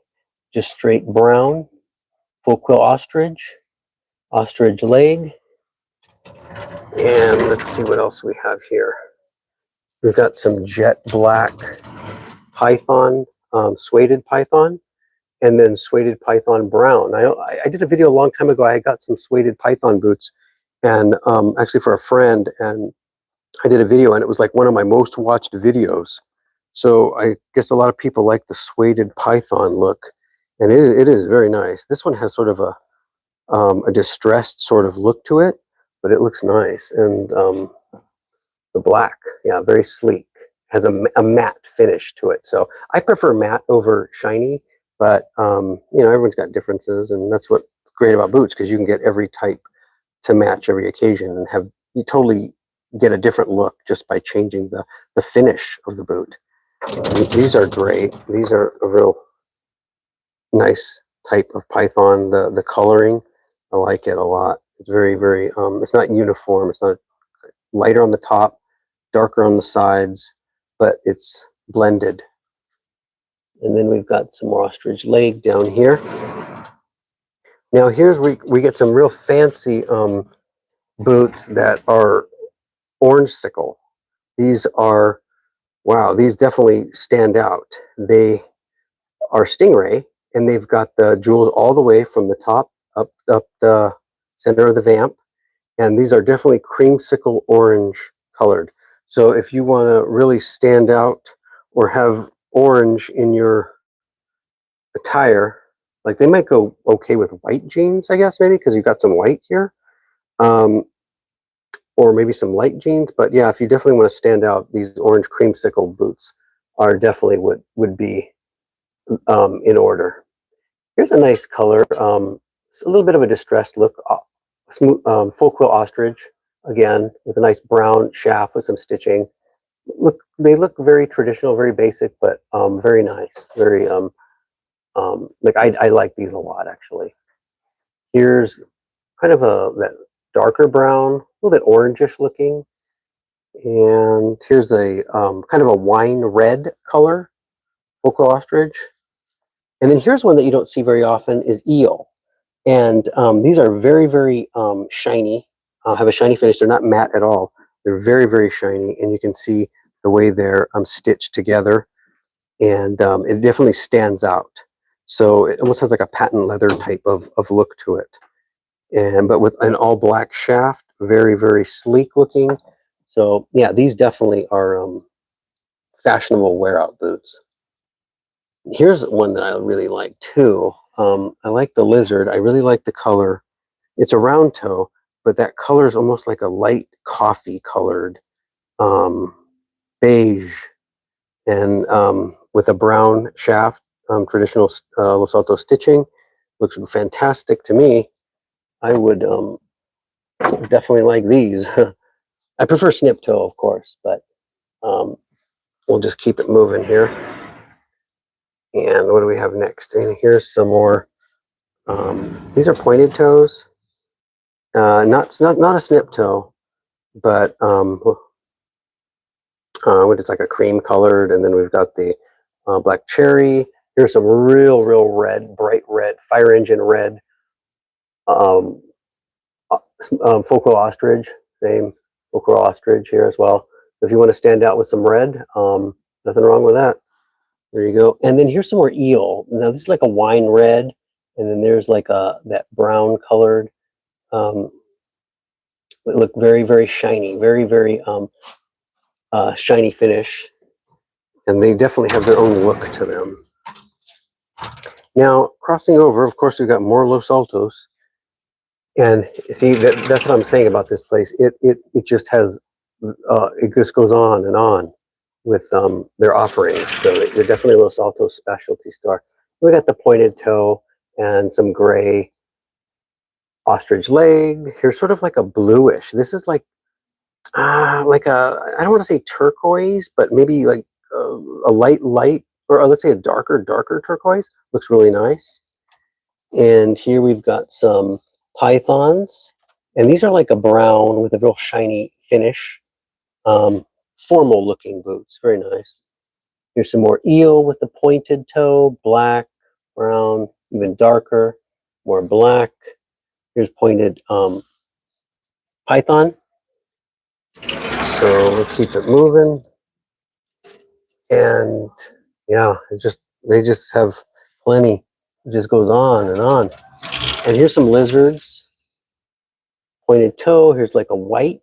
just straight brown, full quill ostrich leg. And let's see what else we have here. We've got some jet black python, suede python, and then suede python brown. I did a video a long time ago. I got some suede python boots, and actually for a friend, and I did a video, and it was like one of my most watched videos. So I guess a lot of people like the suede python look, and it is very nice. This one has sort of a distressed sort of look to it, but it looks nice. And the black, yeah, very sleek, has a matte finish to it. So I prefer matte over shiny, but you know, everyone's got differences, and that's what's great about boots, because you can get every type to match every occasion, and you totally get a different look just by changing the finish of the boot. These are great. These are a real nice type of python. The coloring, I like it a lot. It's very, very, it's not uniform. It's not lighter on the top, darker on the sides, but it's blended. And then we've got some more ostrich leg down here. Now here's we get some real fancy boots that are orange sickle. These are, wow, these definitely stand out. They are Stingray, and they've got the jewels all the way from the top up the center of the vamp. And these are definitely creamsicle orange colored. So if you want to really stand out or have orange in your attire, like they might go okay with white jeans, I guess, maybe because you've got some white here. Or maybe some light jeans. But yeah, if you definitely want to stand out, these orange creamsicle boots are definitely would be in order. Here's a nice color. It's a little bit of a distressed look. Smooth, full quill ostrich, again, with a nice brown shaft with some stitching. They look very traditional, very basic, but very nice. Very like I like these a lot, actually. Here's kind of that darker brown, a little bit orangish looking. And here's a kind of a wine red color, full quill ostrich. And then here's one that you don't see very often is eel. And these are very, very shiny, have a shiny finish. They're not matte at all. They're very, very shiny. And you can see the way they're stitched together. And it definitely stands out. So it almost has like a patent leather type of look to it. But with an all black shaft, very, very sleek looking. So yeah, these definitely are fashionable wear out boots. Here's one that I really like too. I like the lizard. I really like the color. It's a round toe, but that color is almost like a light coffee colored beige, and with a brown shaft, traditional Los Altos stitching. Looks fantastic to me. I would definitely like these. I prefer snip toe, of course, but we'll just keep it moving here. And what do we have next? And here's some more. These are pointed toes. Not a snip toe, but which is like a cream colored. And then we've got the black cherry. Here's some real red, bright red, fire engine red. Full quill ostrich, same full quill ostrich here as well. If you want to stand out with some red, nothing wrong with that. There you go. And then here's some more eel. Now this is like a wine red, and then there's like that brown colored. They look very shiny, very shiny finish, and they definitely have their own look to them. Now crossing over, of course, we've got more Los Altos, and see that's what I'm saying about this place. It just has it just goes on and on with their offerings. So they're definitely a Los Altos specialty store. We got the pointed toe and some gray ostrich leg. Here's sort of like a bluish. This is like a, I don't want to say turquoise, but maybe like a light, or let's say a darker turquoise. Looks really nice. And here we've got some pythons. And these are like a brown with a real shiny finish. Formal looking boots, very nice. Here's some more eel with the pointed toe, black, brown, even darker, more black. Here's pointed python. So we'll keep it moving. And yeah, they just have plenty. It just goes on and on. And here's some lizards. Pointed toe, here's like a white.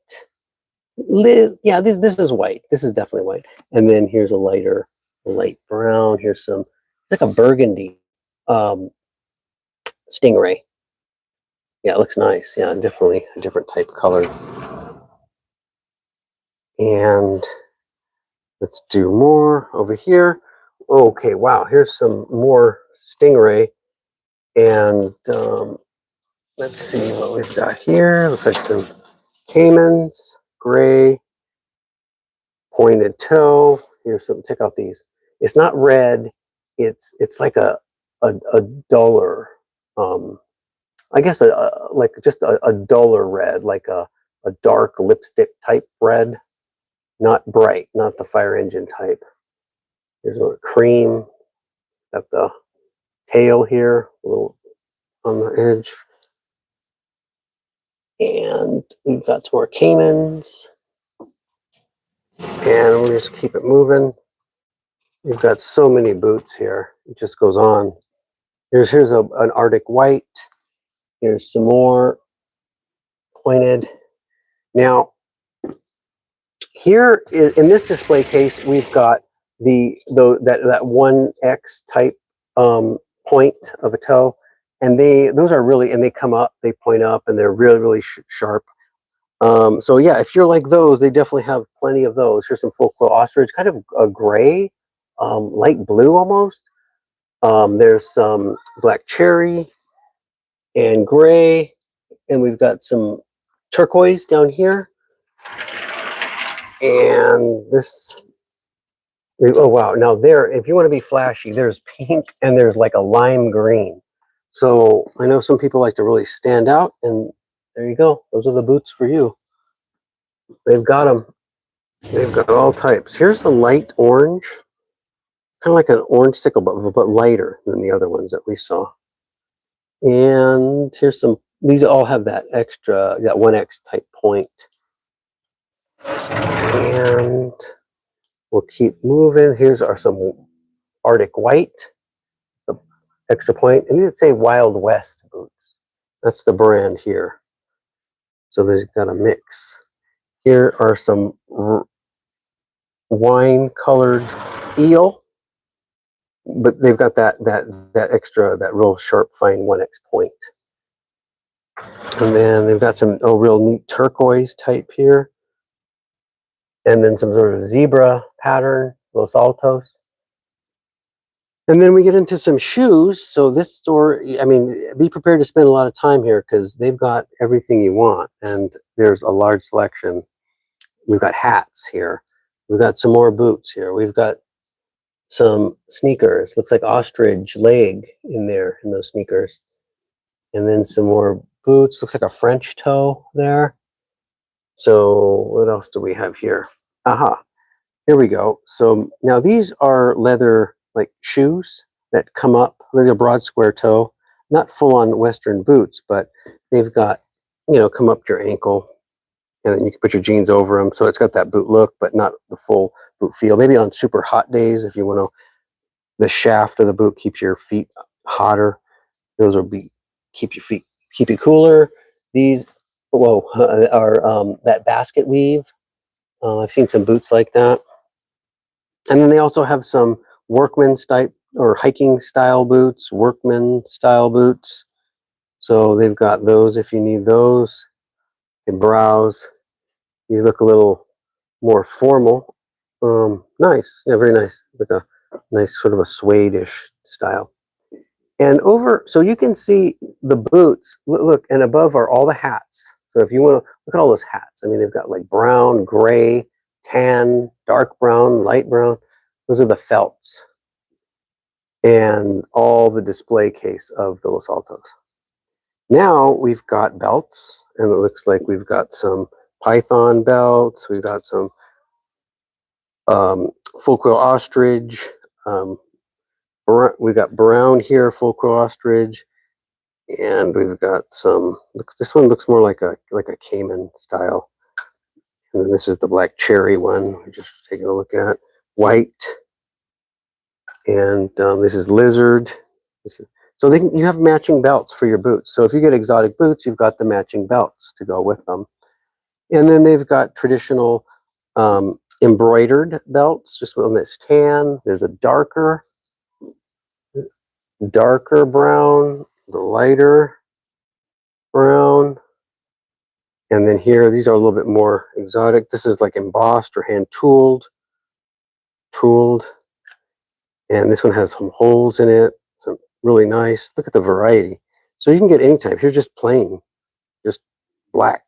Yeah, this is white. This is definitely white. And then here's a light brown. Here's some, it's like a burgundy stingray. Yeah, it looks nice. Yeah, definitely a different type of color. And let's do more over here. Okay, wow, here's some more stingray. And let's see what we've got here. Looks like some caimans, gray, pointed toe. Here's some, check out these. It's not red. It's like a duller, I guess like just a duller red, like a dark lipstick type red, not bright, not the fire engine type. Here's a cream. Got the tail here, a little on the edge. And we've got some more caimans. And we'll just keep it moving. We've got so many boots here. It just goes on. Here's an Arctic white. Here's some more pointed. Now, here in this display case, we've got that 1X type point of a toe, and those are really, and they come up, they point up, and they're really sharp. So yeah, if you're like those, they definitely have plenty of those. Here's some full quill ostrich, kind of a gray, light blue almost. There's some black cherry and gray, and we've got some turquoise down here. And this, oh wow, now there, if you want to be flashy, there's pink and there's like a lime green. So I know some people like to really stand out, and there you go. Those are the boots for you. They've got them. They've got all types. Here's a light orange, kind of like an orange sickle, but lighter than the other ones that we saw. And here's some, these all have that extra, that 1X type point. And we'll keep moving. Here's some Arctic white, the extra point, and you'd say Wild West boots. That's the brand here. So they've got a mix. Here are some wine-colored eel, but they've got that extra, that real sharp, fine 1X point. And then they've got some real neat turquoise type here. And then some sort of zebra pattern, Los Altos. And then we get into some shoes. So this store, I mean, be prepared to spend a lot of time here because they've got everything you want. And there's a large selection. We've got hats here. We've got some more boots here. We've got some sneakers. Looks like ostrich leg in there, in those sneakers. And then some more boots. Looks like a French toe there. So what else do we have here? Aha, here we go. So now these are leather like shoes that come up. These are broad square toe, not full on Western boots, but they've got, you know, come up to your ankle, and then you can put your jeans over them. So it's got that boot look, but not the full boot feel. Maybe on super hot days, if you want to, the shaft of the boot keeps your feet hotter. Those will keep you cooler. These, whoa, are that basket weave. I've seen some boots like that. And then they also have some workman type or hiking style boots, workman style boots. So they've got those if you need those. You can browse. These look a little more formal. Nice. Yeah, very nice. Like a nice sort of a suede-ish style. And so you can see the boots. Look, and above are all the hats. So if you want to look at all those hats, I mean, they've got like brown, gray, tan, dark brown, light brown. Those are the felts. And all the display case of the Los Altos. Now we've got belts, and it looks like we've got some python belts. We've got some full quill ostrich. We've got brown here, full quill ostrich. And we've got some, this one looks more like a Cayman style. And then this is the black cherry one, we're just taking a look at. White. And this is lizard. So you have matching belts for your boots. So if you get exotic boots, you've got the matching belts to go with them. And then they've got traditional embroidered belts, just one that's tan. There's a darker brown, the lighter brown. And then here, these are a little bit more exotic. This is like embossed or hand tooled. And this one has some holes in it. Some really nice. Look at the variety. So you can get any type. Here's just plain, just black.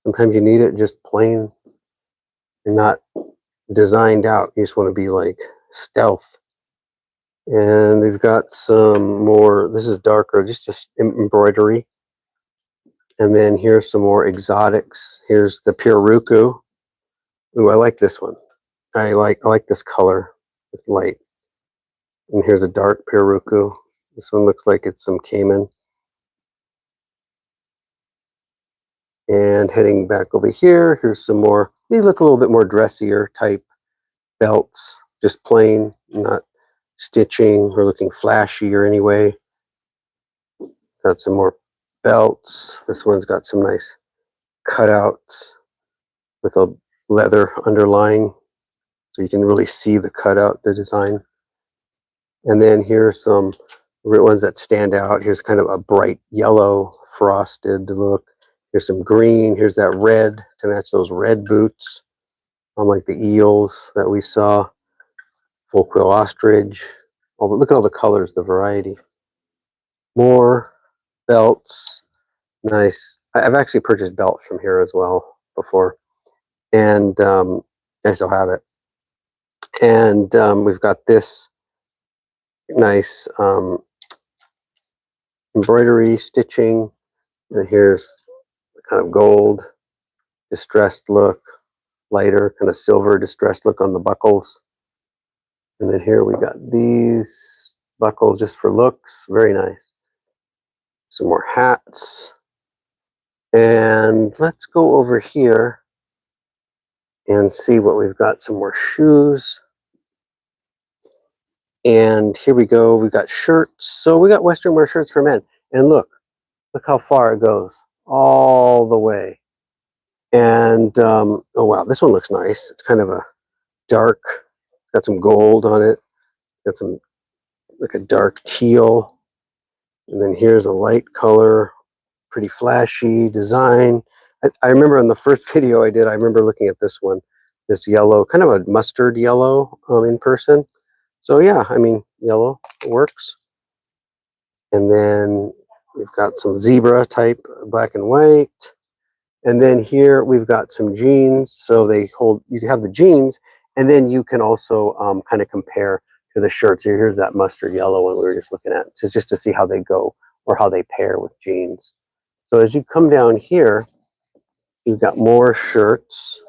Sometimes you need it just plain and not designed out. You just want to be like stealth. And they've got some more, this is darker, just embroidery. And then here's some more exotics. Here's the Piruku. Ooh, I like this one. I like this color. It's light. And here's a dark Piruku. This one looks like it's some Cayman. And heading back over here, here's some more. These look a little bit more dressier type belts, just plain, not stitching or looking flashier anyway. Got some more belts. This one's got some nice cutouts with a leather underlying, so you can really see the cutout, the design. And then here's some ones that stand out. Here's kind of a bright yellow frosted look. Here's some green. Here's that red to match those red boots, like the eels that we saw. Full quill ostrich. Oh, but look at all the colors, the variety. More belts. Nice. I've actually purchased belts from here as well before, and I still have it. And we've got this nice embroidery stitching. And here's the kind of gold distressed look, lighter kind of silver distressed look on the buckles. And then here we got these buckles just for looks. Very nice. Some more hats. And let's go over here and see what we've got. Some more shoes. And here we go. We've got shirts. So we got Western wear shirts for men. And look how far it goes. All the way. And, oh wow, this one looks nice. It's kind of a dark, got some gold on it. Got some, like a dark teal. And then here's a light color, pretty flashy design. I remember in the first video I did, I remember looking at this one, this yellow, kind of a mustard yellow in person. So yeah, I mean, yellow works. And then we've got some zebra type, black and white. And then here we've got some jeans. So they hold, you have the jeans, and then you can also kind of compare to the shirts. Here's that mustard yellow one we were just looking at. So just to see how they go or how they pair with jeans. So as you come down here, you've got more shirts.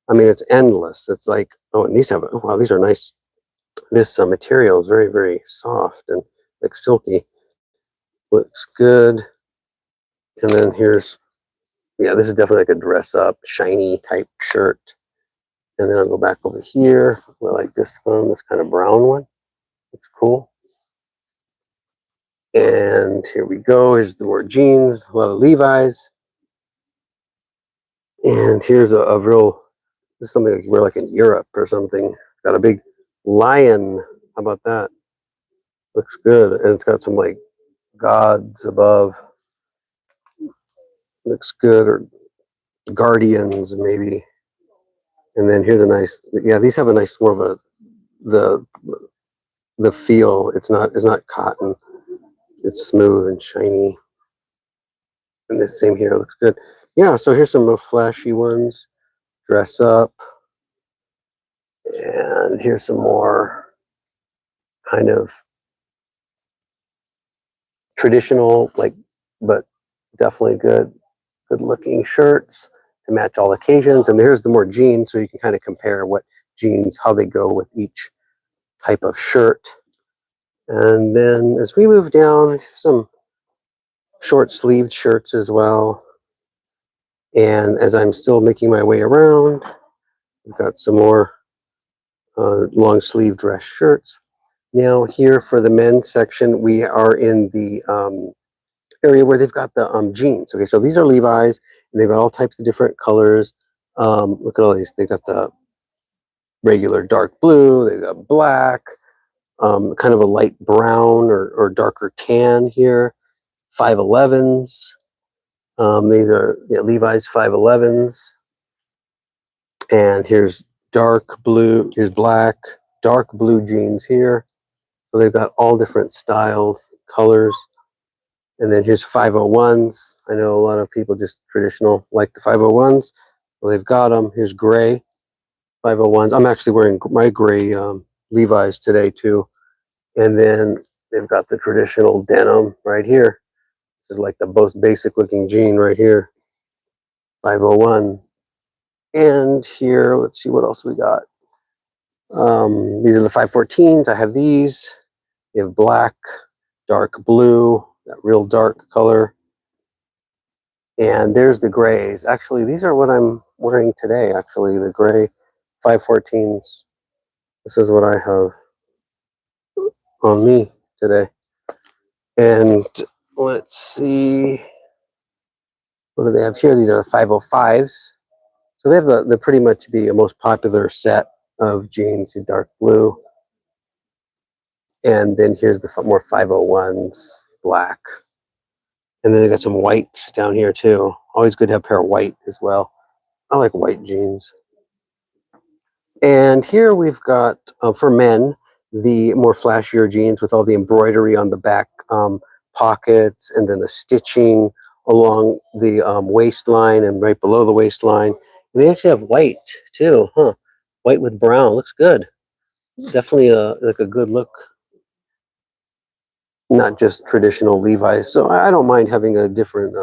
I mean, it's endless. It's like, oh, and these have, oh, wow, these are nice. This material is very, very soft and like silky. Looks good. And then here's, yeah, this is definitely like a dress up, shiny type shirt. And then I'll go back over here. I like this one, this kind of brown one. Looks cool. And here we go. Here's the more jeans, a lot of Levi's. And here's a real, this is something like you wear like in Europe or something. It's got a big lion. How about that? Looks good. And it's got some like gods above. Looks good. Or guardians maybe. And then here's a nice, yeah, these have a nice more of a the feel. It's not cotton. It's smooth and shiny. And this same here looks good. Yeah, so here's some more flashy ones. Dress up. And here's some more kind of traditional, like, but definitely good looking shirts to match all occasions. And here's the more jeans, so you can kind of compare what jeans, how they go with each type of shirt. And then as we move down, some short sleeved shirts as well. And as I'm still making my way around, we've got some more long sleeve dress shirts. Now here for the men's section, we are in the area where they've got the jeans. Okay, so these are Levi's, and they've got all types of different colors. Look at all these. They've got the regular dark blue, they've got black, kind of a light brown or darker tan here. 511s. These are Levi's 511s. And here's dark blue, here's black, dark blue jeans here. So they've got all different styles, colors. And then here's 501s. I know a lot of people just traditional like the 501s. Well, they've got them. Here's gray 501s. I'm actually wearing my gray Levi's today too. And then they've got the traditional denim right here. This is like the most basic looking jean right here. 501. And here, let's see what else we got. These are the 514s. I have these. You have black, dark blue, that real dark color. And there's the grays. Actually, these are what I'm wearing today, actually, the gray 514s. This is what I have on me today. And let's see, what do they have here? These are 505s. So they have the pretty much the most popular set of jeans in dark blue. And then here's the more 501s, black. And then they got some whites down here too. Always good to have a pair of white as well. I like white jeans. And here we've got, for men, the more flashier jeans with all the embroidery on the back pockets, and then the stitching along the waistline and right below the waistline. And they actually have white too, huh? White with brown. Looks good. Definitely like a good look. Not just traditional Levi's. So I don't mind having a different,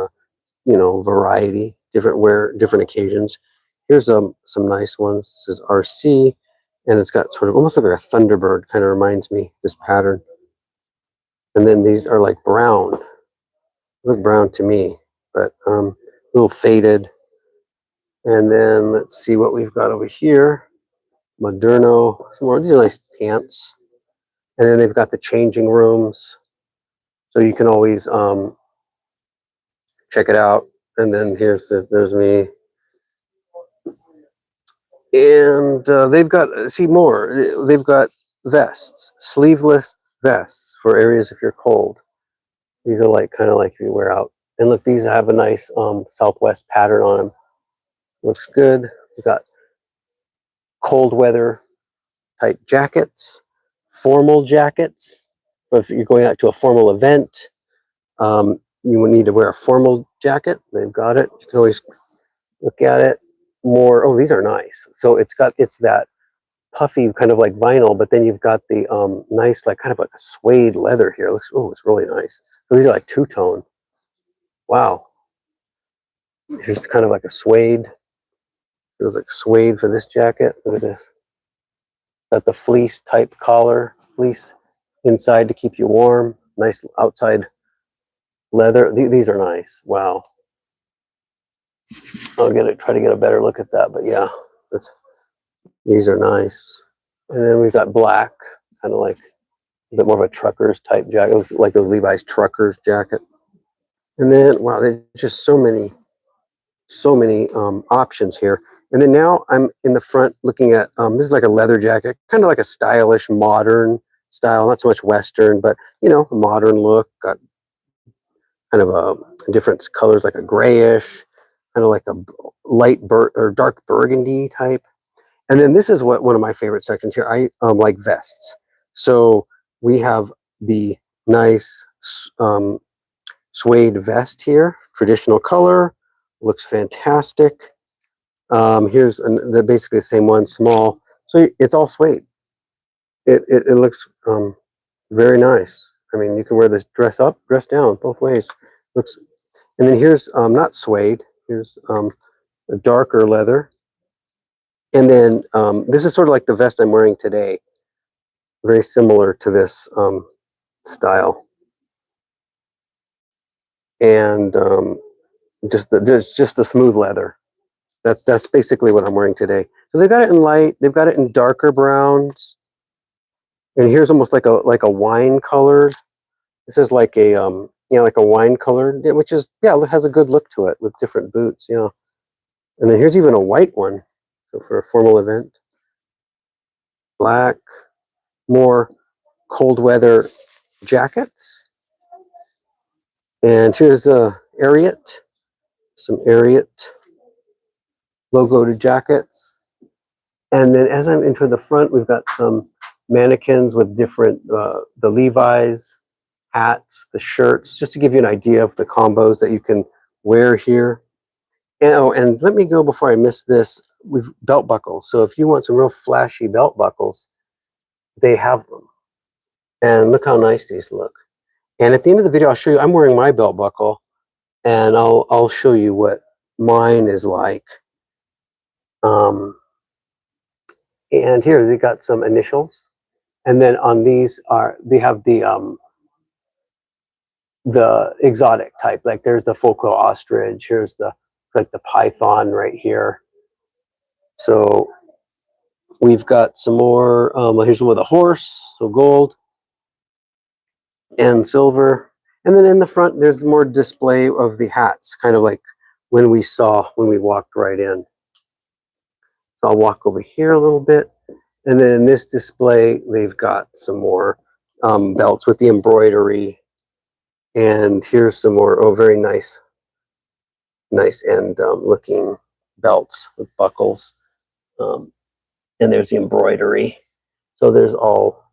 variety, different wear, different occasions. Here's some nice ones. This is RC, and it's got sort of almost like a Thunderbird, kind of reminds me, this pattern. And then these are like brown. Look brown to me, but a little faded. And then let's see what we've got over here. Moderno. Some more. These are nice pants. And then they've got the changing rooms, so you can always check it out. And then there's me. And they've got, see more, they've got vests, sleeveless vests for areas if you're cold. These are like kind of like you wear out. And look, these have a nice Southwest pattern on them. Looks good. We've got cold weather type jackets, formal jackets. If you're going out to a formal event, you would need to wear a formal jacket. They've got it. You can always look at it more. Oh, these are nice. So it's that puffy kind of like vinyl, but then you've got the nice, like kind of like a suede leather here. It looks, oh, it's really nice. So these are like two-tone. Wow. Here's kind of like a suede. Feels like suede for this jacket. Look at this. Got the fleece type collar, fleece inside to keep you warm. Nice outside leather. These are nice. Wow. Try to get a better look at that, but yeah, these are nice. And then we've got black, kind of like a bit more of a truckers type jacket, like those Levi's truckers jacket. And then, wow, there's just so many options here. And then now I'm in the front looking at, this is like a leather jacket, kind of like a stylish, modern style, not so much Western, but, a modern look. Got kind of a different colors, like a grayish, kind of like a light or dark burgundy type. And then this is one of my favorite sections here. I like vests. So we have the nice suede vest here, traditional color, looks fantastic. Here's basically the same one, small. So it's all suede. It looks very nice. I mean, you can wear this dress up, dress down, both ways. Looks. And then here's not suede. Here's a darker leather. And then this is sort of like the vest I'm wearing today. Very similar to this style. And just the smooth leather. That's basically what I'm wearing today. So they've got it in light. They've got it in darker browns. And here's almost like a wine colored. This is like a like a wine colored, which is, yeah, it has a good look to it with different boots. Yeah. And then here's even a white one. So for a formal event. Black, more cold weather jackets. And here's a Ariat, some Ariat logoed jackets. And then as I'm into the front, we've got some mannequins with different, the Levi's hats, the shirts, just to give you an idea of the combos that you can wear here. And let me go before I miss this. We've belt buckles. So if you want some real flashy belt buckles, they have them. And look how nice these look. And at the end of the video, I'll show you, I'm wearing my belt buckle, and I'll show you what mine is like. And here they got some initials. And then on these they have the exotic type. Like there's the Vaquero Ostrich. Here's like the python right here. So we've got some more. Here's one with a horse, so gold. and silver. And then in the front, there's more display of the hats, kind of like when we walked right in. So I'll walk over here a little bit. And then in this display, they've got some more belts with the embroidery. And here's some more, oh, very nice and looking belts with buckles. And there's the embroidery. So there's all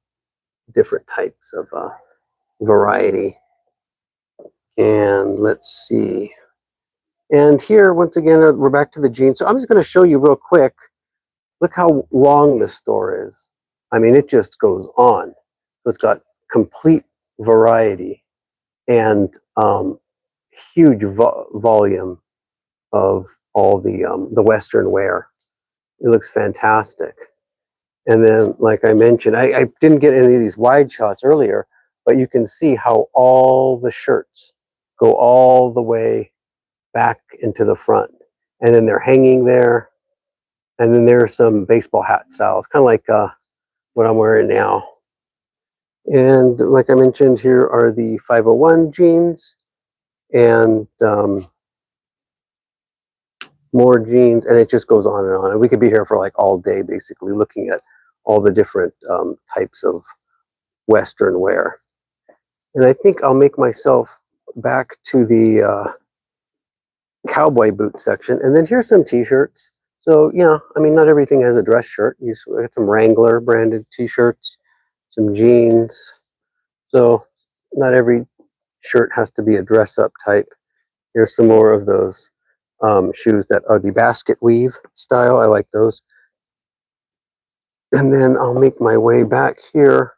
different types of variety. And let's see. And here, once again, we're back to the jeans. So I'm just going to show you real quick. Look how long this store is. I mean, it just goes on. So it's got complete variety and huge volume of all the Western wear. It looks fantastic. And then, like I mentioned, I didn't get any of these wide shots earlier, but you can see how all the shirts go all the way back into the front. And then they're hanging there. And then there's some baseball hat styles, kind of like what I'm wearing now. And like I mentioned, here are the 501 jeans and more jeans, and it just goes on and on. And we could be here for like all day, basically, looking at all the different types of Western wear. And I think I'll make myself back to the cowboy boot section. And then here's some t-shirts. So, yeah, I mean, not everything has a dress shirt. You got some Wrangler branded t-shirts, some jeans. So not every shirt has to be a dress up type. Here's some more of those shoes that are the basket weave style. I like those. And then I'll make my way back here,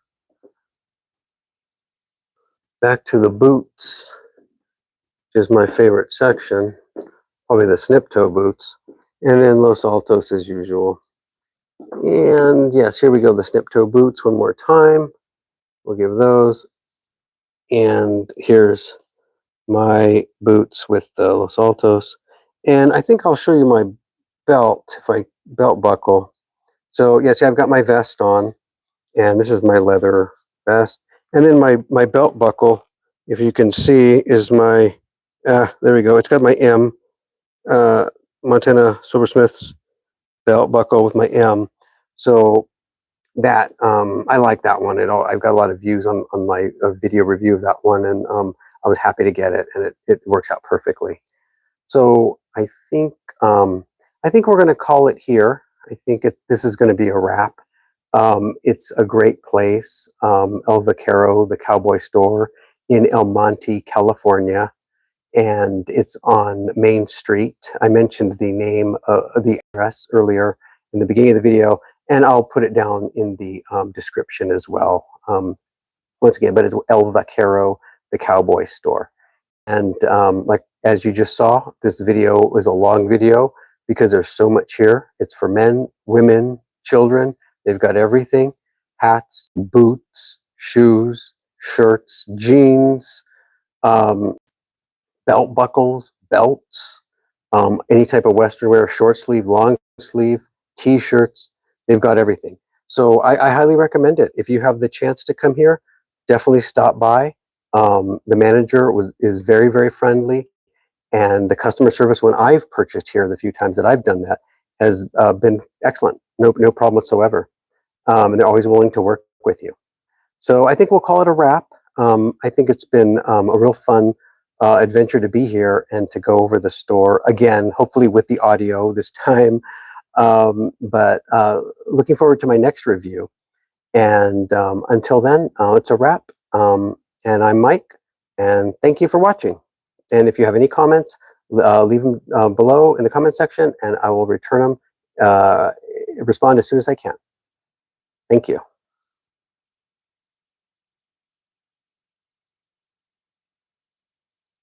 back to the boots, which is my favorite section, probably the snip toe boots. And then Los Altos as usual. And yes, here we go, the snip toe boots one more time. We'll give those. And here's my boots with the Los Altos. And I think I'll show you my belt, if I belt buckle. So yes, I've got my vest on, and this is my leather vest. And then my belt buckle, if you can see, is my, there we go. It's got my M, Montana Silversmith's belt buckle with my M. So that, I like that one. I've got a lot of views on my video review of that one, and I was happy to get it, and it works out perfectly. So I think we're going to call it here. I think this is going to be a wrap. It's a great place, El Vaquero, the Cowboy Store in El Monte, California, and it's on Main Street. I mentioned the name, the address earlier in the beginning of the video, and I'll put it down in the description as well. Once again, but it's El Vaquero, the Cowboy Store. And like as you just saw, this video is a long video because there's so much here. It's for men, women, children. They've got everything: hats, boots, shoes, shirts, jeans, belt buckles, belts, any type of Western wear, short sleeve, long sleeve, t-shirts. They've got everything. So I highly recommend it. If you have the chance to come here, definitely stop by. The manager is very, very friendly, and the customer service when I've purchased here, the few times that I've done that, has been excellent. No problem whatsoever. And they're always willing to work with you. So I think we'll call it a wrap. I think it's been a real fun adventure to be here and to go over the store again, hopefully with the audio this time. But looking forward to my next review. And until then, it's a wrap. And I'm Mike, and thank you for watching. And if you have any comments, leave them below in the comment section, and I will return them, respond as soon as I can. Thank you.